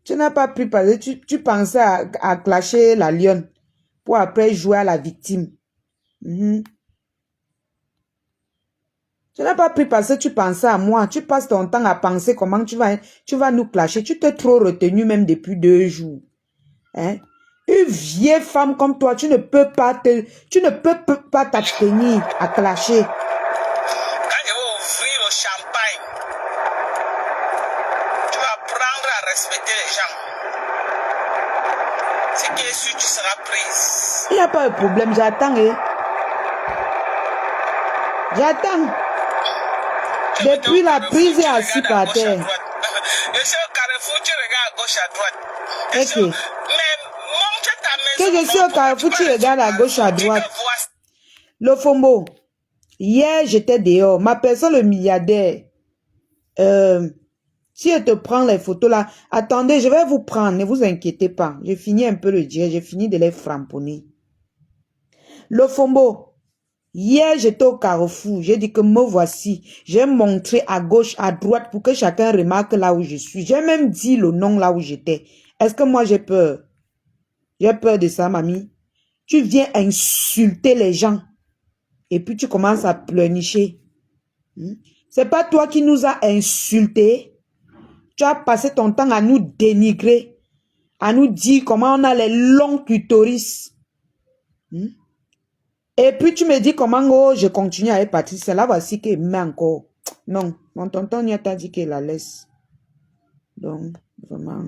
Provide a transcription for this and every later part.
Tu n'as pas pris parce que tu pensais à clasher la lionne pour après jouer à la victime. Tu n'as pas pris parce que tu pensais à moi. Tu passes ton temps à penser comment tu vas nous clasher. Tu t'es trop retenu même depuis 2 jours. Hein? Une vieille femme comme toi, tu ne peux pas t'abstenir à clasher. Quand je vais ouvrir le champagne, tu vas apprendre à respecter les gens. C'est qui est sûr tu seras prise. Il n'y a pas de problème, j'attends. J'attends. Depuis la prise est assis par terre. Je suis au carrefour, tu regardes à gauche, à droite. Ok. Mais monte ta maison. Que je suis au carrefour, tu regardes à gauche, à droite. Le Fombo, hier j'étais dehors. Ma personne, le milliardaire, si elle te prend les photos là, attendez, je vais vous prendre, ne vous inquiétez pas. J'ai fini un peu le dire, j'ai fini de les framponner. Le Fombo, hier j'étais au carrefour, j'ai dit que me voici. J'ai montré à gauche, à droite pour que chacun remarque là où je suis. J'ai même dit le nom là où j'étais. Est-ce que moi j'ai peur? J'ai peur de ça, mamie. Tu viens insulter les gens. Et puis tu commences à pleurnicher. C'est pas toi qui nous as insultés. Tu as passé ton temps à nous dénigrer. À nous dire comment on a les longs clitoris. Et puis tu me dis comment oh, je continue avec Patricia. Là voici qu'elle met encore. Non, mon tonton n'y a pas dit qu'elle la laisse. Donc, vraiment...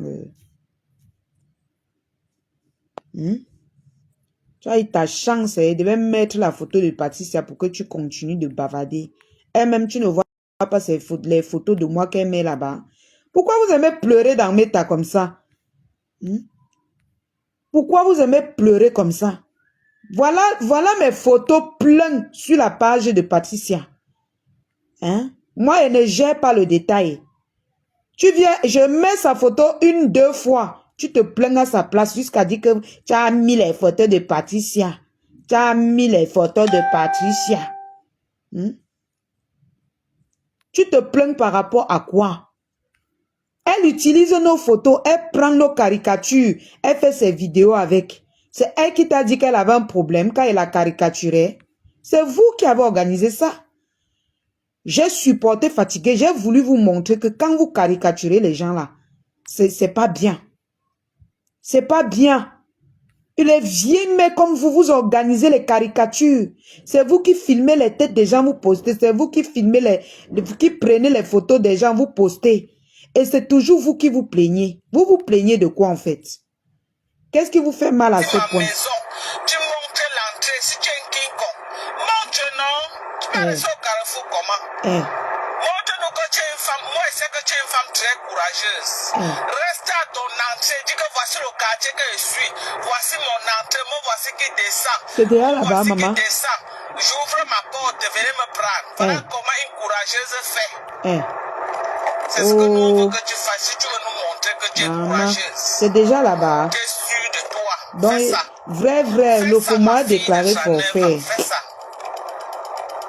Tu as eu ta chance, elle devait mettre la photo de Patricia pour que tu continues de bavarder. Elle-même, tu ne vois pas les photos de moi qu'elle met là-bas. Pourquoi vous aimez pleurer dans mes tas comme ça? Pourquoi vous aimez pleurer comme ça? Voilà mes photos pleines sur la page de Patricia. Moi, elle ne gère pas le détail. Tu viens, je mets sa photo 1, 2 fois. Tu te plains à sa place jusqu'à dire que tu as mis les photos de Patricia. Tu as mis les photos de Patricia. Tu te plains par rapport à quoi? Elle utilise nos photos, elle prend nos caricatures, elle fait ses vidéos avec. C'est elle qui t'a dit qu'elle avait un problème quand elle a caricaturé. C'est vous qui avez organisé ça. J'ai supporté fatigué, j'ai voulu vous montrer que quand vous caricaturez les gens là, c'est pas bien. C'est pas bien. Les vieux mecs comme vous organisez les caricatures. C'est vous qui filmez les têtes des gens, vous postez. C'est vous qui filmez qui prenez les photos des gens, vous postez. Et c'est toujours vous qui vous plaignez. Vous vous plaignez de quoi en fait? Qu'est-ce qui vous fait mal à ce point? Tu montes l'entrée, si tu es un King Kong. Montre non. Tu vas rester au carrefour comment? Montre-nous que tu es une femme. Moi, je sais que tu es une femme très courageuse. Reste à ton entrée. Dis que voici le quartier que je suis. Voici mon entrée. Moi, voici qui descend. C'est derrière là-bas, maman. J'ouvre ma porte. Venez me prendre. Voilà comment une courageuse fait. C'est ce que nous voulons que tu fasses. Si tu veux nous montrer que tu es courageuse. C'est déjà là-bas. Tu es sûr de toi. Donc, fais ça. Vrai, le faut moi déclarer forfait. Fais ça.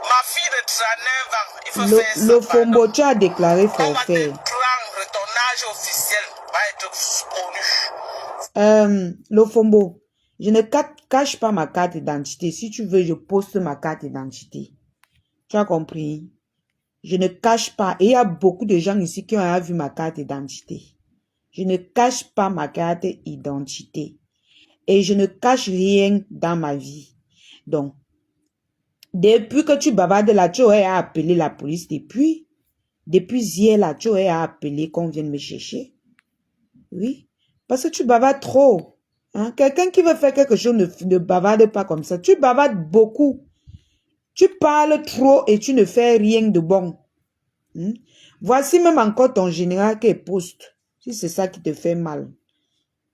Ma fille de 39 ans, il faut faire ça. Le Fombo, tu as déclaré forfait. On va te prendre, ton âge officiel va être connu. Le Fombo, je ne cache pas ma carte d'identité. Si tu veux, je poste ma carte d'identité. Tu as compris? Je ne cache pas. Et il y a beaucoup de gens ici qui ont vu ma carte d'identité. Je ne cache pas ma carte d'identité. Et je ne cache rien dans ma vie. Donc, depuis que tu bavardes là, tu aurais appelé la police depuis hier là, tu aurais appelé qu'on vienne me chercher. Oui. Parce que tu bavardes trop. Quelqu'un qui veut faire quelque chose ne bavarde pas comme ça. Tu bavardes beaucoup. Tu parles trop et tu ne fais rien de bon. Voici même encore ton général qui est poste. Si c'est ça qui te fait mal.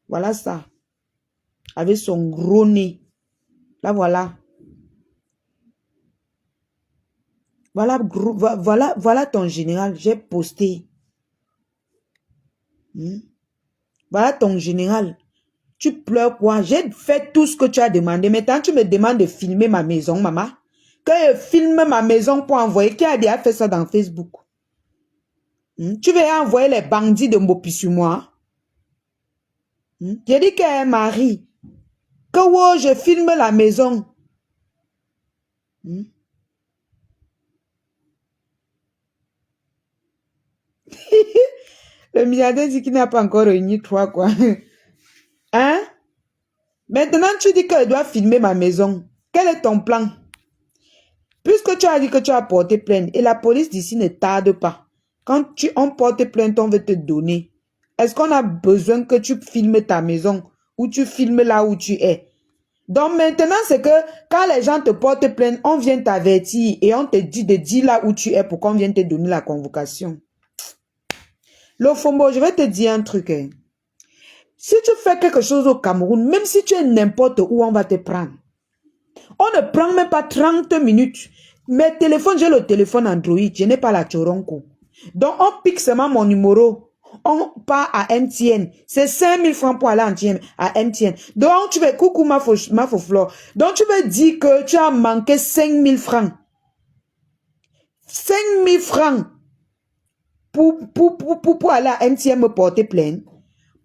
Voilà ça. Avec son gros nez. Là, voilà. Voilà ton général. J'ai posté. Voilà ton général. Tu pleures quoi? J'ai fait tout ce que tu as demandé. Maintenant, tu me demandes de filmer ma maison, maman. Que je filme ma maison pour envoyer. Qui a déjà fait ça dans Facebook? Tu veux envoyer les bandits de Mopi sur moi? J'ai dit qu'elle est mariée. Que wow, je filme la maison. Le milliardaire dit qu'il n'a pas encore réuni 3, quoi. Hein? Maintenant, tu dis qu'elle doit filmer ma maison. Quel est ton plan? Puisque tu as dit que tu as porté plainte et la police d'ici ne tarde pas. Quand on porte plainte, on veut te donner. Est-ce qu'on a besoin que tu filmes ta maison ou tu filmes là où tu es? Donc maintenant, c'est que quand les gens te portent plainte, on vient t'avertir et on te dit de dire là où tu es pour qu'on vienne te donner la convocation. Lofombo, je vais te dire un truc. Hein. Si tu fais quelque chose au Cameroun, même si tu es n'importe où, on va te prendre. On ne prend même pas 30 minutes. Mes téléphones, j'ai le téléphone Android, je n'ai pas la Choronko. Donc, on pique seulement mon numéro. On part à MTN. C'est 5 000 francs pour aller à MTN. Donc, tu veux, coucou ma flore. Donc, tu veux dire que tu as manqué 5 000 francs. 5 000 francs pour aller à MTN me porter plainte.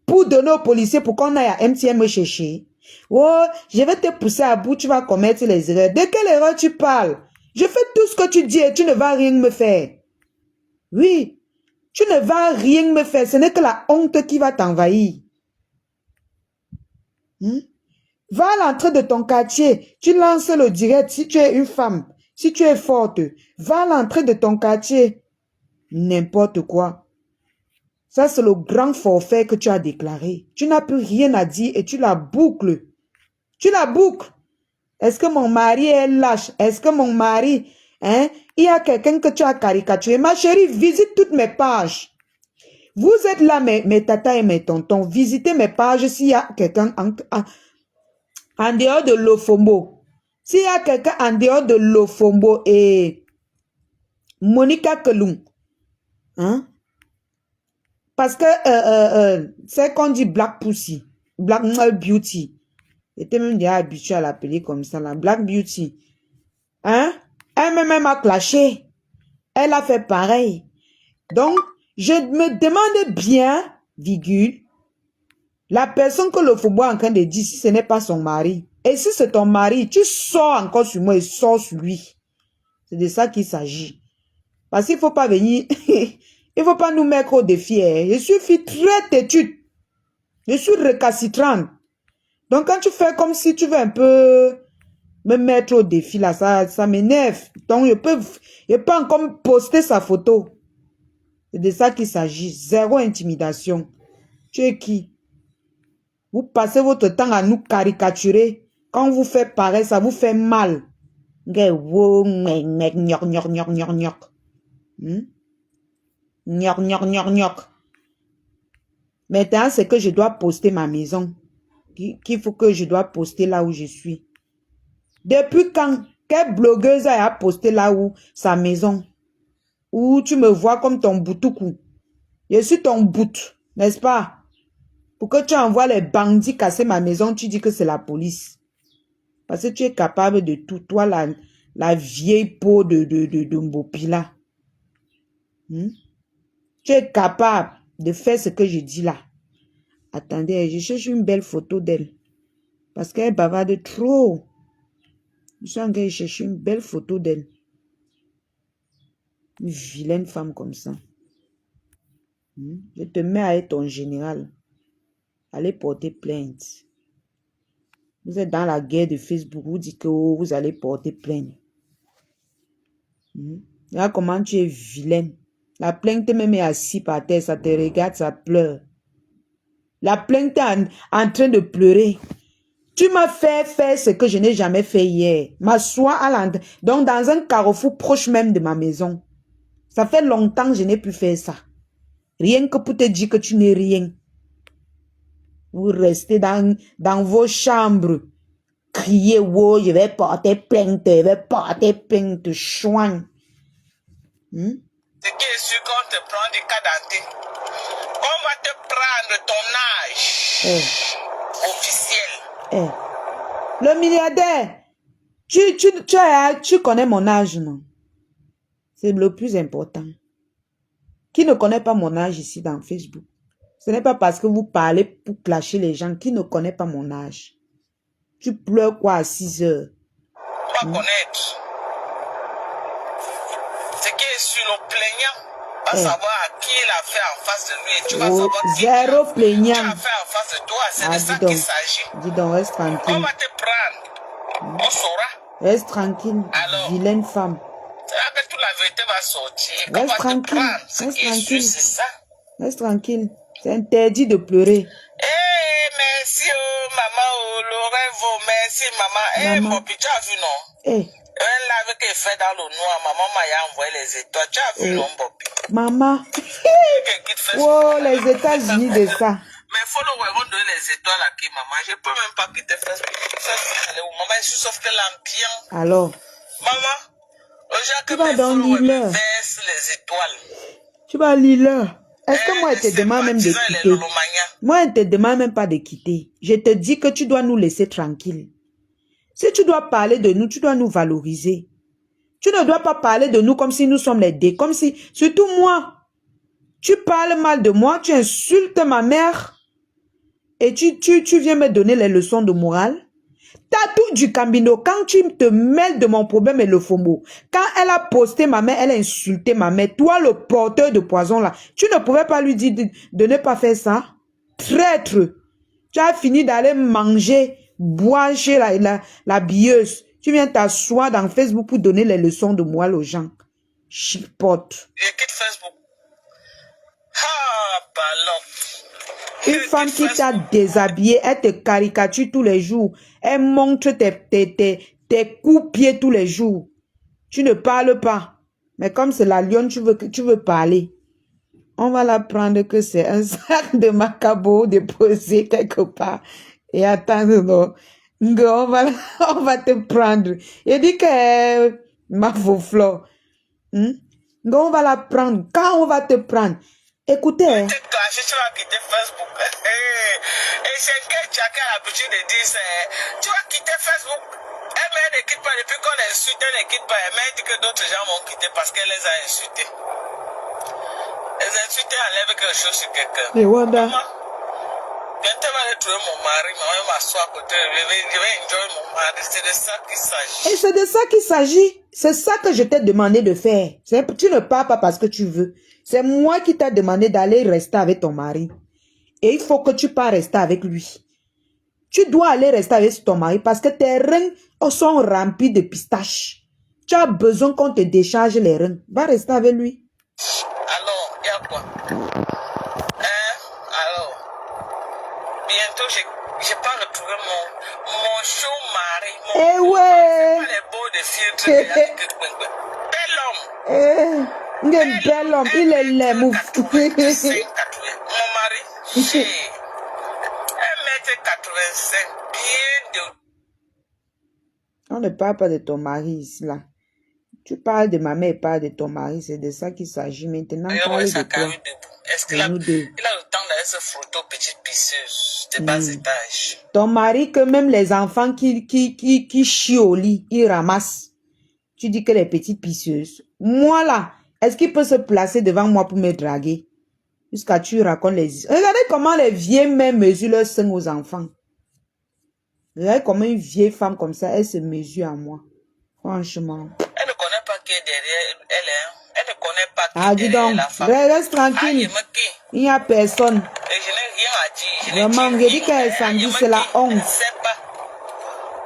Pour donner aux policiers pour qu'on aille à MTN me chercher. Oh, je vais te pousser à bout, tu vas commettre les erreurs. De quelle erreur tu parles? Je fais tout ce que tu dis et tu ne vas rien me faire. Oui, tu ne vas rien me faire. Ce n'est que la honte qui va t'envahir. Va à l'entrée de ton quartier. Tu lances le direct si tu es une femme. Si tu es forte, va à l'entrée de ton quartier. N'importe quoi. Ça, c'est le grand forfait que tu as déclaré. Tu n'as plus rien à dire et tu la boucles. Tu la boucles. Est-ce que mon mari est lâche? Est-ce que mon mari, hein? Il y a quelqu'un que tu as caricaturé. Ma chérie, visite toutes mes pages. Vous êtes là, mes tatas et mes tontons. Visitez mes pages s'il y a quelqu'un en dehors de Lofombo. S'il y a quelqu'un en dehors de Lofombo et Monica Kelung. Hein? Parce que c'est qu'on dit Black Pussy. Black Beauty. J'étais même déjà habitué à l'appeler comme ça, la Black Beauty. Hein? Elle-même a clashé. Elle a fait pareil. Donc, je me demande bien, virgule, la personne que le Faubourg est en train de dire, si ce n'est pas son mari. Et si c'est ton mari, tu sors encore sur moi et sors sur lui. C'est de ça qu'il s'agit. Parce qu'il ne faut pas venir, il ne faut pas nous mettre au défi. Hein. Je suis fille très têtue. Je suis récalcitrante. Donc, quand tu fais comme si tu veux un peu me mettre au défi, là, ça m'énerve. Donc, je peux encore poster sa photo. C'est de ça qu'il s'agit. Zéro intimidation. Tu es qui? Vous passez votre temps à nous caricaturer. Quand vous faites pareil, ça vous fait mal. Maintenant, c'est que je dois poster ma maison. Qu'il faut que je dois poster là où je suis. Depuis quand? Quelle blogueuse a posté là où sa maison? Où tu me vois comme ton boutoukou. Je suis ton bout, n'est-ce pas? Pour que tu envoies les bandits casser ma maison, tu dis que c'est la police. Parce que tu es capable de tout. Toi, la vieille peau de Mbopila. Tu es capable de faire ce que je dis là. Attendez, je cherche une belle photo d'elle. Parce qu'elle bavarde trop. Je suis en train de chercher une belle photo d'elle. Une vilaine femme comme ça. Je te mets à être ton général. Allez porter plainte. Vous êtes dans la guerre de Facebook. Vous dites que vous allez porter plainte. Là, comment tu es vilaine. La plainte même est assise par terre. Ça te regarde, ça pleure. La plainte est en train de pleurer. Tu m'as fait faire ce que je n'ai jamais fait hier. M'asseoir à l'entrée. Donc, dans un carrefour proche même de ma maison. Ça fait longtemps que je n'ai plus fait ça. Rien que pour te dire que tu n'es rien. Vous restez dans vos chambres. Criez, wow, je vais porter plainte, je vais porter plainte, chouin. Ce qui est sûr qu'on te prend du cas d'identité. On va te prendre ton âge officiel. Le milliardaire, tu connais mon âge, non? C'est le plus important. Qui ne connaît pas mon âge ici dans Facebook? Ce n'est pas parce que vous parlez pour clasher les gens qui ne connaissent pas mon âge. Tu pleures quoi à 6 heures? Pas connaître. Ce qui est sur le plaignant, va savoir à qui il a fait en face de lui. Et tu vas savoir qui zéro plaignant. Tu as fait en face de toi. C'est de ça qu'il s'agit. Dis donc, reste tranquille. On va te prendre. On saura. Reste tranquille, alors, vilaine femme. C'est là que toute la vérité va sortir. Reste tranquille. Reste tranquille. C'est ça. Reste tranquille. C'est interdit de pleurer. Merci, maman, Lorevo, merci, maman. Mon petit, tu as vu, non? Un lave qui est fait dans le noir, maman m'a envoyé les étoiles. Tu as vu, non, Bobby? Maman. Oh, les États-Unis de ça. Mais il faut le donner les étoiles à qui, maman? Je ne peux même pas quitter Facebook. Maman, je suis sauf que l'ambiance. Alors? Maman, tu vas dans l'île. Les étoiles. Tu vas lire. Est-ce que moi, je te demande même de quitter? Moi, je ne te demande même pas de quitter. Je te dis que tu dois nous laisser tranquilles. Si tu dois parler de nous, tu dois nous valoriser. Tu ne dois pas parler de nous comme si nous sommes les dés. Comme si, surtout moi, tu parles mal de moi, tu insultes ma mère et tu viens me donner les leçons de morale. T'as tout du Cambino. Quand tu te mêles de mon problème et le FOMO, quand elle a posté ma mère, elle a insulté ma mère. Toi, le porteur de poison là, tu ne pouvais pas lui dire de ne pas faire ça. Traître. Tu as fini d'aller manger, boire chez la billeuse. Tu viens t'asseoir dans Facebook pour donner les leçons de morale aux gens. Chipote. Je quitte Facebook. Ah, ballon. Une femme qui t'a déshabillé, elle te caricature tous les jours. Elle montre tes coups pieds tous les jours. Tu ne parles pas. Mais comme c'est la lionne, tu veux parler. On va la prendre que c'est un sac de macabo déposé quelque part. Et attendre, non. On va te prendre. Il dit que ma faux fleur. On va la prendre. Quand on va te prendre. Écoutez. Tu vas quitter Facebook. Et c'est que chacun a l'habitude de dire, tu vas quitter Facebook. Elle ne quitte pas depuis qu'on l'insulte, elle ne quitte pas. Elle dit que d'autres gens vont quitter parce qu'elle les a insultés. Les insultés enlèvent quelque chose sur quelqu'un. Et Wanda. Bientôt, je vais retrouver mon mari, je vais m'asseoir à côté, je vais enjoy mon mari. C'est de ça qu'il s'agit. Et c'est de ça qu'il s'agit. C'est ça que je t'ai demandé de faire. Tu ne pars pas parce que tu veux. C'est moi qui t'ai demandé d'aller rester avec ton mari. Et il faut que tu pars rester avec lui. Tu dois aller rester avec ton mari parce que tes reins sont remplis de pistaches. Tu as besoin qu'on te décharge les reins. Va rester avec lui. Alors, il y a quoi? Alors, bientôt, je vais pas retrouver mon chou mari. Eh ouais! Les beaux de filtre. Bel homme. Bel homme, il est laid, mon mari, c'est 1m85, bien de... On ne parle pas de ton mari ici, là. Tu parles de ma mère et parles de ton mari, c'est de ça qu'il s'agit maintenant. Parle de toi. Est-ce qu'il a le temps d'aller se frotter aux petites pisseuses de bas étage? Ton mari, que même les enfants qui chient au lit, ils ramassent. Tu dis que les petites pisseuses. Moi, là, est-ce qu'il peut se placer devant moi pour me draguer? Jusqu'à tu racontes les... Regardez comment les vieilles mères mesurent leur sein aux enfants. Regardez comment une vieille femme comme ça, elle se mesure à moi. Franchement. Elle ne connaît pas qui est derrière elle. Elle ne connaît pas qui est derrière la femme. Reste tranquille. Il n'y a personne. Et je n'ai rien à dire. Vraiment, je dis qu'elle s'en dit, c'est la honte. Je ne sais pas.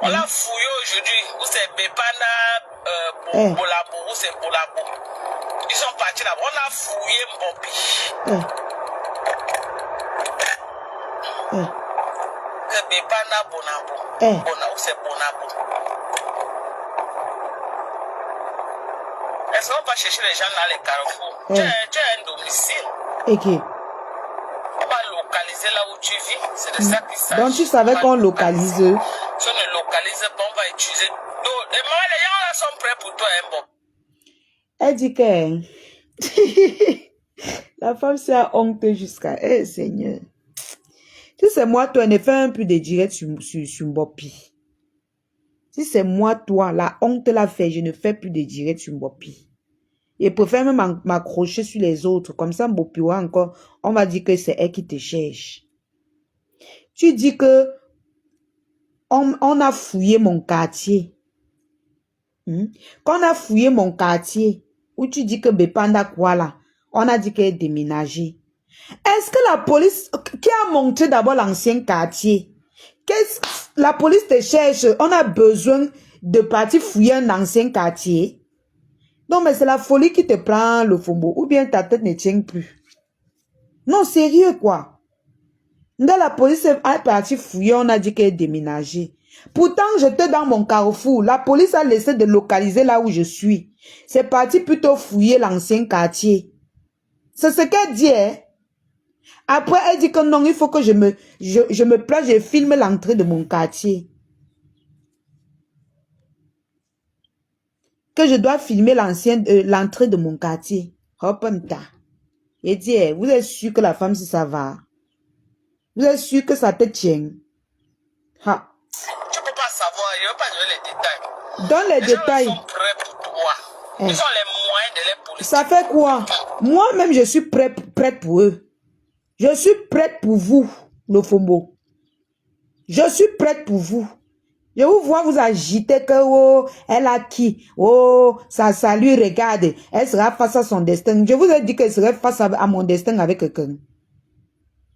On l'a fouillé aujourd'hui. Où c'est Bépana, Bolabo, où c'est Bolabo. Ils sont partis là-bas. On a fouillé Mbopi. Que Bépana, Bonabo. Où c'est Bonabo. Est-ce qu'on va chercher les gens dans les carrefours? Tu as un domicile. Ok. On va localiser là où tu vis. C'est de ça qu'il s'agit. Donc tu savais qu'on localise. Si on ne localise pas, on va utiliser d'autres. Et moi, les gens là sont prêts pour toi, hein, bon. Elle dit que la femme s'est honte jusqu'à... Eh, Seigneur. Si c'est moi, toi, ne fais un peu de direct sur Mbopi. Si c'est moi, toi, la honte l'a fait, je ne fais plus de direct sur Mbopi. Et préfère même m'accrocher sur les autres. Comme ça, Mbopiwa encore, on va dire que c'est elle qui te cherche. Tu dis que on a fouillé mon quartier. Quand on a fouillé mon quartier, où tu dis que Bepanda quoi là, on a dit qu'elle est déménagée. Est-ce que la police, qui a monté d'abord l'ancien quartier? La police te cherche, on a besoin de partir fouiller un ancien quartier. Non, mais c'est la folie qui te prend le fombo, ou bien ta tête ne tient plus. Non, sérieux quoi. Quand la police est partie fouiller, on a dit qu'elle est déménagée. Pourtant, j'étais dans mon carrefour. La police a laissé de localiser là où je suis. C'est parti plutôt fouiller l'ancien quartier. C'est ce qu'elle dit, hein? Après, elle dit que non, il faut que je me place, je filme l'entrée de mon quartier. Que je dois filmer l'entrée de mon quartier. Hop, et dit, vous êtes sûr que la femme, si ça va? Vous êtes sûr que ça te tient? Ha. Tu ne peux pas savoir, je ne veux pas donner les détails. Dans les détails. Ils sont prêts pour toi. Ils ont les moyens de les politiser. Ça fait quoi? Moi-même, je suis prête pour eux. Je suis prête pour vous, le Fombo. Je suis prête pour vous. Je vous vois vous agiter que, oh, elle a qui? Oh, ça lui regarde. Elle sera face à son destin. Je vous ai dit qu'elle serait face à mon destin avec quelqu'un.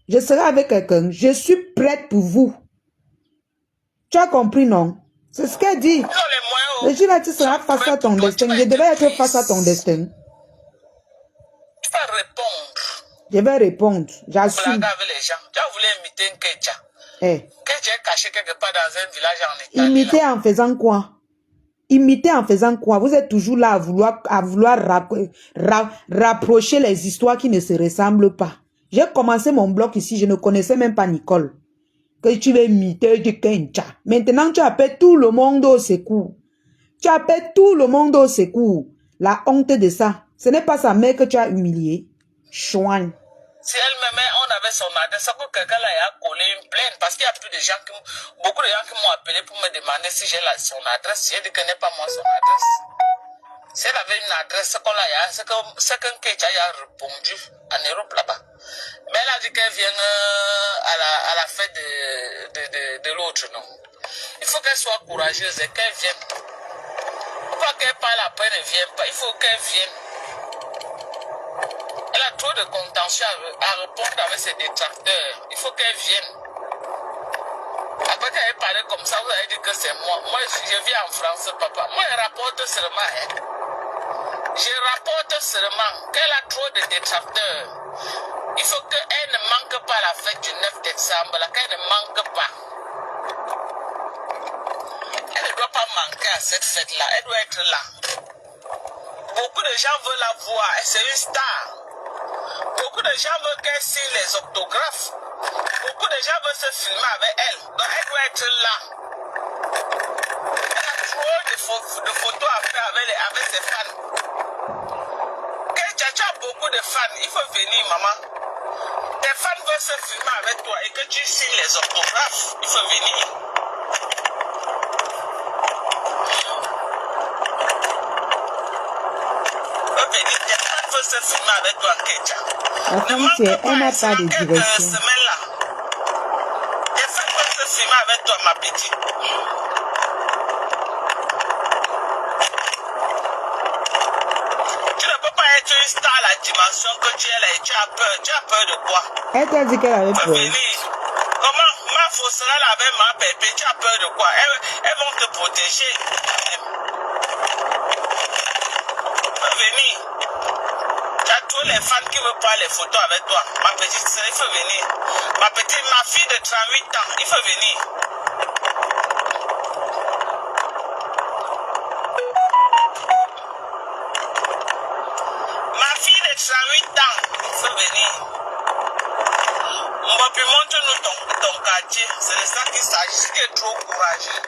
Je serai avec quelqu'un. Je suis prête pour vous. Tu as compris, non? C'est ce qu'elle dit. Le jour là, tu seras face à ton destin. Je devais être face à ton destin. Tu vas répondre. Je vais répondre. J'assume. Blague avec les gens. Tu as voulu imiter un Kecha. Kecha est caché quelque part dans un village en Italie. Imiter en faisant quoi? Imiter en faisant quoi? Vous êtes toujours là à vouloir rapprocher les histoires qui ne se ressemblent pas. J'ai commencé mon blog ici, je ne connaissais même pas Nicole. Que tu veux imiter du Kecha. Maintenant, tu appelles tout le monde au secours. Tu appelles tout le monde au secours. La honte de ça. Ce n'est pas sa mère que tu as humilié. Chouin. Si elle-même, on avait son adresse, que quelqu'un là a collé une plainte, parce qu'il y a beaucoup de gens qui m'ont appelé pour me demander si j'ai son adresse. J'ai dit que ce n'est pas moi son adresse. Si elle avait une adresse, c'est qu'un Kecha a répondu en Europe là-bas. Mais elle a dit qu'elle vient à la fête de l'autre, non. Il faut qu'elle soit courageuse et qu'elle vienne. Pourquoi qu'elle parle après ne vient pas? Il faut qu'elle vienne. Elle a trop de contentieux à répondre avec ses détracteurs. Il faut qu'elle vienne. Après qu'elle ait parlé comme ça, vous avez dit que c'est moi. Moi, je vis en France, papa. Moi, je rapporte seulement. Je rapporte seulement qu'elle a trop de détracteurs. Il faut qu'elle ne manque pas la fête du 9 décembre. Qu'elle ne manque pas. Elle ne doit pas manquer à cette fête-là. Elle doit être là. Beaucoup de gens veulent la voir. C'est une star. Beaucoup de gens veulent qu'elle signe les autographes. Beaucoup de gens veulent se filmer avec elle. Donc elle doit être là. Elle a trop de photos à faire avec ses fans. Tu as beaucoup de fans. Il faut venir, maman. Tes fans veulent se filmer avec toi et que tu signes les autographes. Il faut venir. Se filmer avec toi, Kecha. La femme, elle n'a pas de direction. Les femmes peuvent se filmer avec toi, ma petite. Tu ne peux pas être une star à la dimension que tu es là et tu as peur. Tu as peur de quoi? Elle t'a dit qu'elle avait peur. Comment ma faussera là avec ma bébé? Tu as peur de quoi? Elles vont te protéger. Venir. Tous les fans qui veulent prendre les photos avec toi, ma petite soeur, il faut venir. Ma fille de 38 ans, il faut venir. Ma fille de 38 ans, il faut venir. Mbopi, montre-nous ton quartier. C'est de ça qu'il s'agit. Si tu es trop courageux.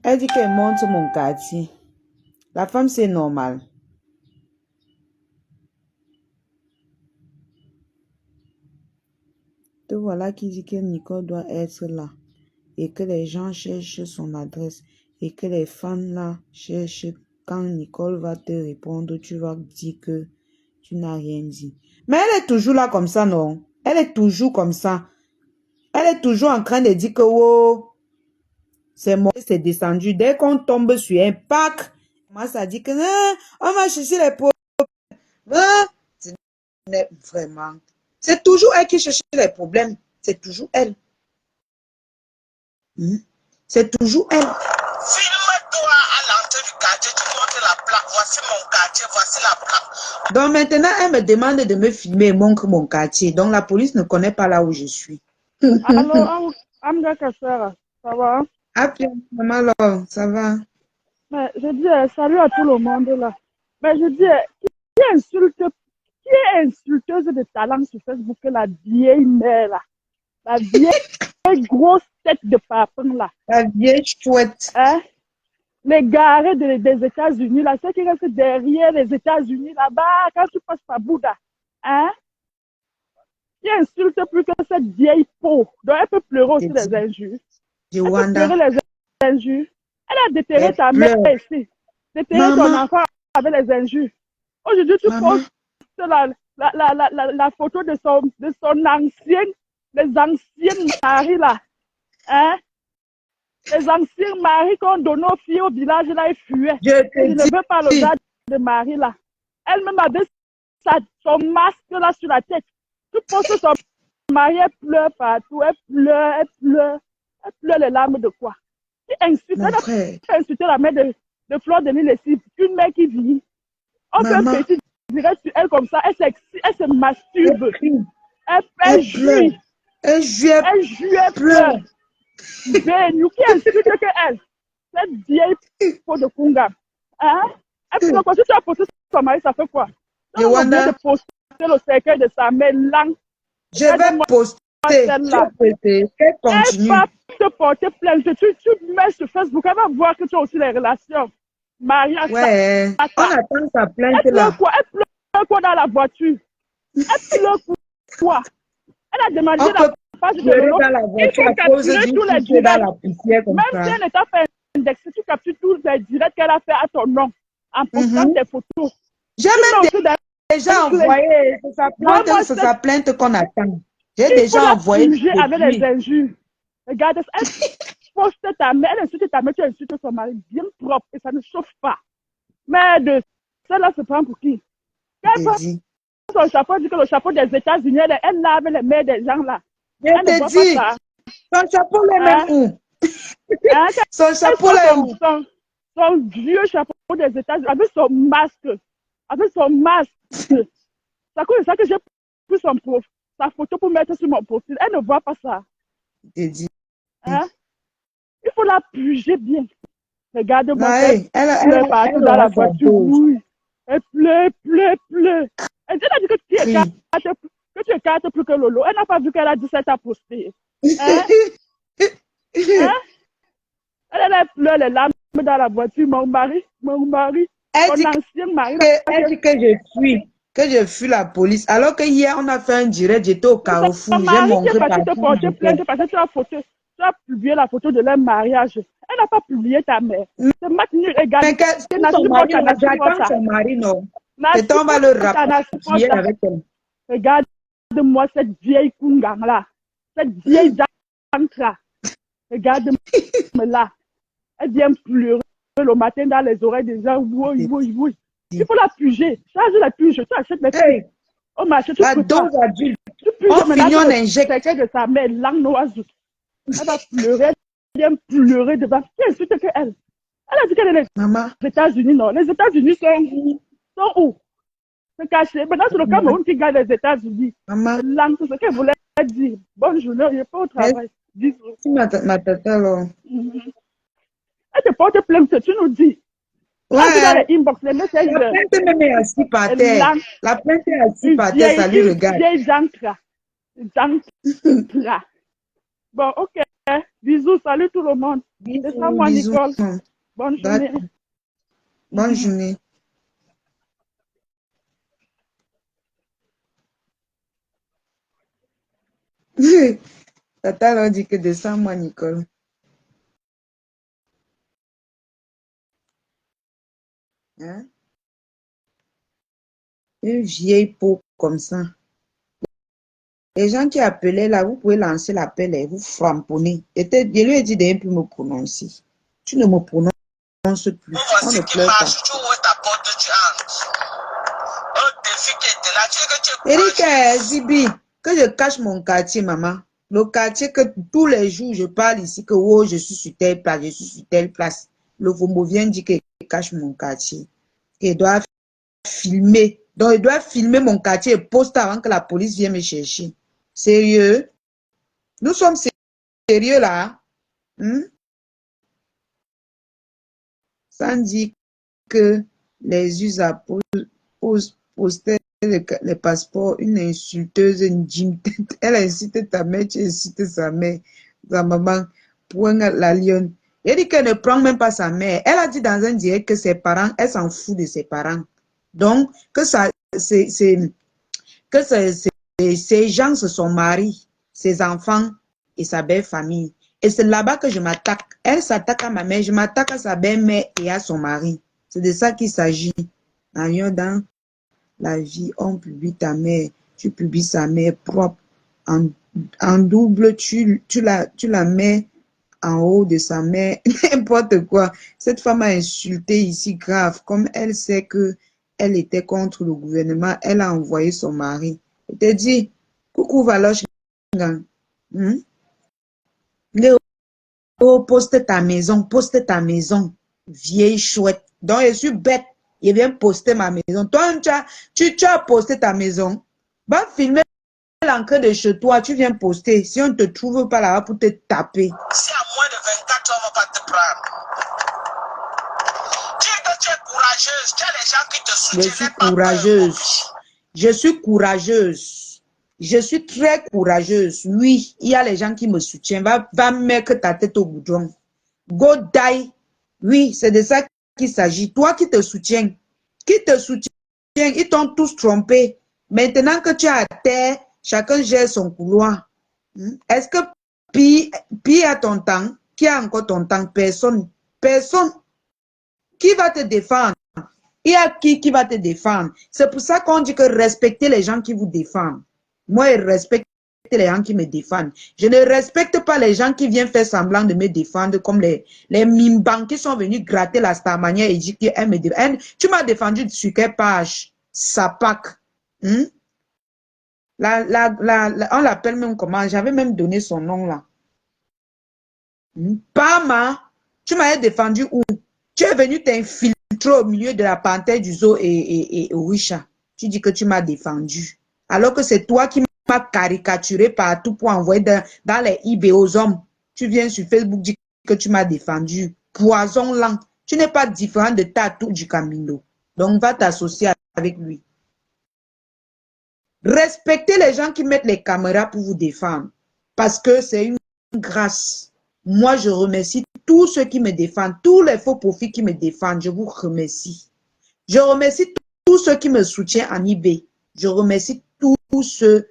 Elle dit qu'elle montre mon quartier. La femme, c'est normal. Te voilà qui dit que Nicole doit être là. Et que les gens cherchent son adresse. Et que les fans là cherchent quand Nicole va te répondre, tu vas dire que tu n'as rien dit. Mais elle est toujours là comme ça, non? Elle est toujours comme ça. Elle est toujours en train de dire que oh, c'est moi, c'est descendu. Dès qu'on tombe sur un pack, moi ça dit que on va chercher les problèmes. Vraiment. C'est toujours elle qui cherche les problèmes. C'est toujours elle. C'est toujours elle. Filme-toi à l'entrée du quartier, tu montres la plaque. Voici mon quartier, voici la plaque. Donc maintenant, elle me demande de me filmer et montre mon quartier. Donc la police ne connaît pas là où je suis. Allô, Amga Kassara, ça va? Après, maman, alors, ça va? Mais je dis salut à tout le monde là. Mais je dis, qui est insulteuse de talent sur Facebook, la vieille mère là, la vieille grosse tête de papin là. La vieille chouette. Hein? Les garés des États-Unis là, ceux qui restent derrière les États-Unis là-bas, quand tu passes par Bouddha, hein? Qui insulte plus que cette vieille peau. Donc elle peut pleurer aussi les injures. De Elle peut Wanda. pleurer les injures. Elle a déterré Elle ta pleure. mère ici. Déterré ton enfant avec les injures. Aujourd'hui, tu postes la photo de son ancien, les anciens maris là. Hein? Les anciens maris qu'on donnait aux filles au village là, ils fuyaient. Je ne veux pas le gars de mari là. Elle-même avait son masque là sur la tête. Tu postes son mari, elle pleure partout. Elle pleure, elle pleure. Elle pleure les larmes de quoi? Tu insultes, elle a insulté la mère de Fleur de Lille ici. Une mère qui vit. On fait un petit direct sur elle comme ça. Elle se masturbe. Elle jouit. Elle jouit, elle pleure. Ben, nous qui insulte que elle. Cette vieille peau de Kunga. Hein? Elle pleure quoi? Si tu as posté son mari, ça fait quoi? Tu as oublié de poster le cercueil de sa mère langue. Je vais poster. Elle continue. Elle va te porter plainte. Tu mets sur Facebook, elle va voir que tu as aussi les relations. Maria, ouais, on attend sa plainte elle là. pleure quoi? Elle pleure quoi dans la voiture? Elle pleure quoi? Elle a demandé la page de Lolo. Il faut capturer tous les directs. Même si elle n'est pas fait indexer, tu captures tous les directs qu'elle a fait à ton nom en postant tes photos. J'ai même déjà envoyé. C'est sa plainte qu'on attend. J'ai déjà envoyé. Avec les injures. Regarde, elle poste ta mère, elle insulte ta mère, tu insultes son mari bien propre et ça ne chauffe pas. Mais de celle-là se prend pour qui? Elle prend son chapeau, dit que le chapeau des États-Unis, elle lave les mains des gens là. Je te dis, son chapeau est même où? Son chapeau est où? Son vieux chapeau des États-Unis, avec son masque. Avec son masque. C'est cause de ça que j'ai pris sa photo pour mettre sur mon profil. Elle ne voit pas ça. Hein? Il faut la puger bien. Regarde-moi, elle pleure partout dans la voiture. Oui. Elle pleure. Elle dit que tu écartes plus que Lolo. Elle n'a pas vu qu'elle a 17 à poster. Hein? Hein? Elle pleure les larmes dans la voiture. Mon mari, mon ancien mari. Elle dit que je fuis la police. Alors que hier, on a fait un direct, j'étais au Carrefour. J'ai montré partout. Te porter plainte parce que tu as publié la photo de leur mariage. Elle n'a pas publié ta mère. C'est maintenu égal. Mais j'attends son mari, non. C'est on va le rapprocher avec elle. Regarde-moi cette vieille Kungang là. Cette vieille dame là. Regarde-moi là. Elle vient pleurer le matin dans les oreilles des gens. Oui. Il faut la puger. Charge la puge. Tu achètes les filles. Au marché, tu la dose adulte. Tu puges maintenant le secret de sa mère, langue noisette. Elle va pleurer. Elle vient pleurer devant. Qui insulte que elle? Elle a dit qu'elle est les États-Unis, non. Les États-Unis sont où? C'est caché. Maintenant, c'est le Cameroun qui gagne les États-Unis. Langue, c'est ce qu'elle voulait dire. Bonne journée, il n'est pas au travail. Bisous. Ma tata, alors. Elle te porte plainte, tu nous dis. Ouais. Dans les inbox, les messages. La plainte même est assise par terre. La plainte est assise par terre, ça lui regarde. Vieille Jankra. Bon, ok. Bisous, salut tout le monde. C'est ça, moi, Nicole. Bonne journée. Bonne journée. Tata leur dit que descends-moi, Nicole. Hein? Une vieille peau comme ça. Les gens qui appelaient là, vous pouvez lancer l'appel et vous framponnez. Je lui ai dit de ne plus me prononcer. Tu ne me prononces plus. On ne pleure pas. Erika Zibi, que je cache mon quartier, maman. Le quartier que tous les jours je parle ici, que oh, je suis sur telle place, je suis sur telle place. Le Vombo vient dire qu'il cache mon quartier. Il doit filmer. Donc, il doit filmer mon quartier et poster avant que la police vienne me chercher. Sérieux? Nous sommes sérieux là? Sans dire que les USA postaient les passeports, une insulteuse, une gym. Elle incite ta mère, tu incites sa mère, sa maman, pour la lionne. Elle dit qu'elle ne prend même pas sa mère. Elle a dit dans un direct que ses parents, elle s'en fout de ses parents. Donc, que ces gens, c'est son mari, ses enfants et sa belle famille. Et c'est là-bas que je m'attaque. Elle s'attaque à ma mère, je m'attaque à sa belle-mère et à son mari. C'est de ça qu'il s'agit. Dans la vie, on publie ta mère, tu publies sa mère propre. En double, tu la mets en haut de sa mère, n'importe quoi. Cette femme a insulté ici grave, comme elle sait que elle était contre le gouvernement, elle a envoyé son mari. Elle te dit, coucou Valoche, poste ta maison, vieille chouette. Donc, je suis bête, je viens poster ma maison. Toi, tu as posté ta maison, va filmer l'entrée de chez toi, tu viens poster. Si on ne te trouve pas là pour te taper. Si à moins de 24 heures, on va pas te prendre. Dis que tu es courageuse, tu as les gens qui te soutiennent. Je suis courageuse. Je suis courageuse. Je suis très courageuse. Oui, il y a les gens qui me soutiennent. Va mettre ta tête au goudron. Go die. Oui, c'est de ça qu'il s'agit. Toi qui te soutiens. Ils t'ont tous trompé. Maintenant que tu es à terre, chacun gère son couloir. Est-ce que pire à ton temps, qui a encore ton temps? Personne. Personne. Qui va te défendre? Il y a qui va te défendre? C'est pour ça qu'on dit que respectez les gens qui vous défendent. Moi, je respecte les gens qui me défendent. Je ne respecte pas les gens qui viennent faire semblant de me défendre, comme les mimbans qui sont venus gratter la Starmania et dire qu'elle me défend. Tu m'as défendu sur quelle page? Sapak. On l'appelle même comment? J'avais même donné son nom là. Pama, tu m'avais défendu où? Tu es venu t'infiltrer au milieu de la panthère du zoo et Orisha. Tu dis que tu m'as défendu. Alors que c'est toi qui m'as caricaturé partout pour envoyer dans les eBay aux hommes. Tu viens sur Facebook dire que tu m'as défendu. Poison lent. Tu n'es pas différent de Tatou du Camino. Donc va t'associer avec lui. Respectez les gens qui mettent les caméras pour vous défendre. Parce que c'est une grâce. Moi, je remercie tous ceux qui me défendent, tous les faux profits qui me défendent. Je vous remercie. Je remercie tous ceux qui me soutiennent en eBay. Je remercie tous ceux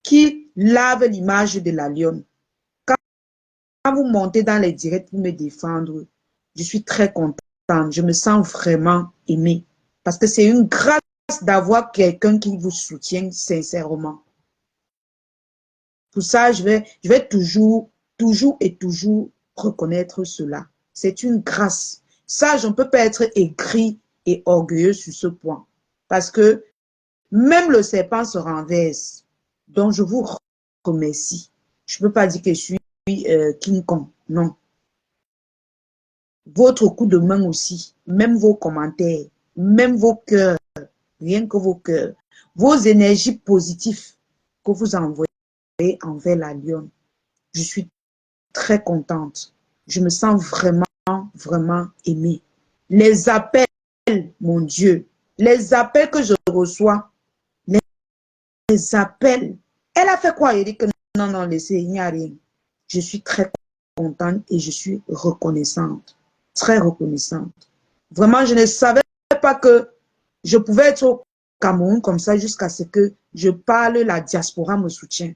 qui lavent l'image de la lionne. Quand vous montez dans les directs pour me défendre, je suis très contente. Je me sens vraiment aimée. Parce que c'est une grâce d'avoir quelqu'un qui vous soutient sincèrement. Pour ça, je vais toujours reconnaître cela. C'est une grâce. Ça, je ne peux pas être aigri et orgueilleux sur ce point. Parce que même le serpent se renverse. Donc, je vous remercie. Je ne peux pas dire que je suis King Kong. Non. Votre coup de main aussi, même vos commentaires, même vos cœurs, rien que vos cœurs, vos énergies positives que vous envoyez envers la lionne. Je suis très contente. Je me sens vraiment aimée. Les appels, mon Dieu, les appels que je reçois, les appels. Elle a fait quoi? Elle dit que non, laissez, il n'y a rien. Je suis très contente et je suis reconnaissante. Très reconnaissante. Vraiment, je ne savais pas que je pouvais être au Cameroun comme ça jusqu'à ce que je parle, la diaspora me soutient.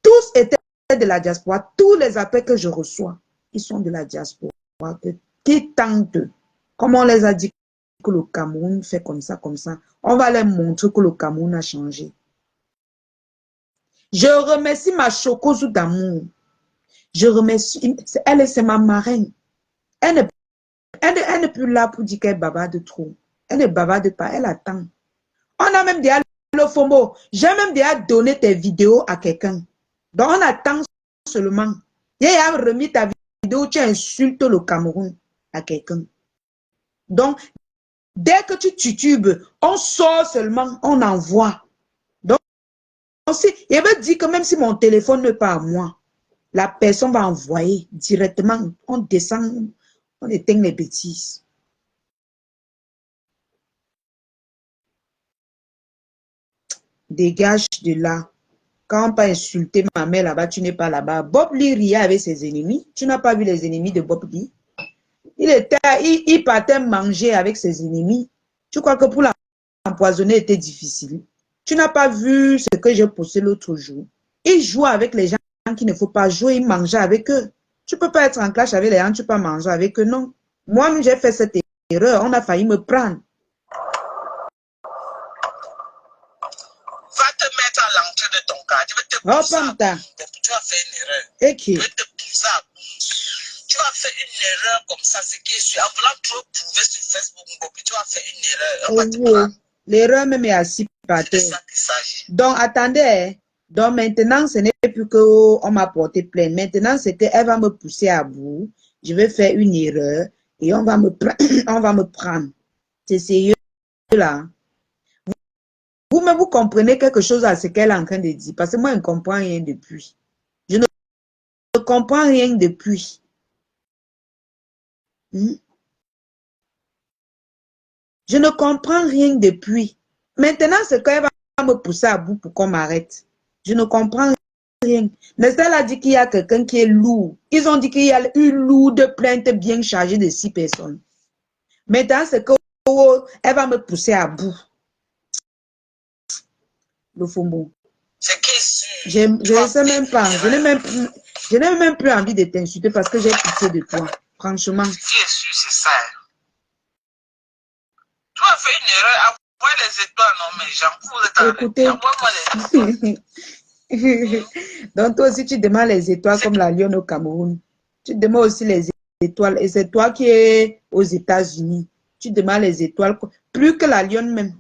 Tous étaient de la diaspora. Tous les appels que je reçois, ils sont de la diaspora. Qui tentent Comme on les a dit que le Cameroun fait comme ça, on va leur montrer que le Cameroun a changé. Je remercie ma Chocozo d'amour. Je remercie, elle, c'est ma marraine. Elle n'est plus là pour dire qu'elle bavarde trop. Elle ne bavarde pas, elle attend. On a même déjà le FOMO. J'ai même déjà donné tes vidéos à quelqu'un. Donc on attend seulement. Il a remis ta vidéo où tu insultes le Cameroun à quelqu'un. Donc, dès que tu titubes, on sort seulement, on envoie. Donc, il veut dire que même si mon téléphone n'est pas à moi, la personne va envoyer directement. On descend, on éteint les bêtises. Dégage de là. Quand on peut insulter ma mère là-bas, tu n'es pas là-bas. Bob Lee riait avec ses ennemis. Tu n'as pas vu les ennemis de Bob Lee? Il partait manger avec ses ennemis. Tu crois que pour l'empoisonner était difficile? Tu n'as pas vu ce que j'ai posté l'autre jour? Il joue avec les gens qu'il ne faut pas jouer, il mangeait avec eux. Tu ne peux pas être en clash avec les gens, tu ne peux pas manger avec eux, non. Moi, j'ai fait cette erreur, on a failli me prendre. Va te mettre à l'entrée de ton cas. Je vais te pousser à bout. Tu as fait une erreur. Et qui? Je vais te pousser à bout. Tu as fait une erreur comme ça, c'est qui est en voulant trop prouver sur Facebook, tu as fait une erreur. On va te prendre. L'erreur même est assis par terre. C'est ça qu'il s'agit. Donc, attendez. Donc, maintenant, ce n'est plus qu'on m'a porté plainte. Maintenant, c'est qu'elle va me pousser à bout. Je vais faire une erreur et on va me prendre. C'est sérieux, là. Vous-même, vous comprenez quelque chose à ce qu'elle est en train de dire. Parce que moi, je ne comprends rien depuis. Je ne comprends rien depuis. Je ne comprends rien depuis. Maintenant, c'est qu'elle va me pousser à bout pour qu'on m'arrête. Je ne comprends rien. Nestel a dit qu'il y a quelqu'un qui est lourd. Ils ont dit qu'il y a une lourde plainte bien chargée de 6 personnes. Maintenant, c'est qu'elle va me pousser à bout. Le Fombo. Je ne sais même pas. Je n'ai même plus envie de t'insulter parce que j'ai pitié de toi. Franchement. Ce qui est sûr, c'est ça. Tu as fait une erreur. Envoie les étoiles, non, mais j'en vous êtes Écoutez. Donc toi aussi, tu demandes les étoiles comme la lionne au Cameroun. Tu demandes aussi les étoiles. Et c'est toi qui es aux États-Unis. Tu demandes les étoiles. Plus que la lionne même.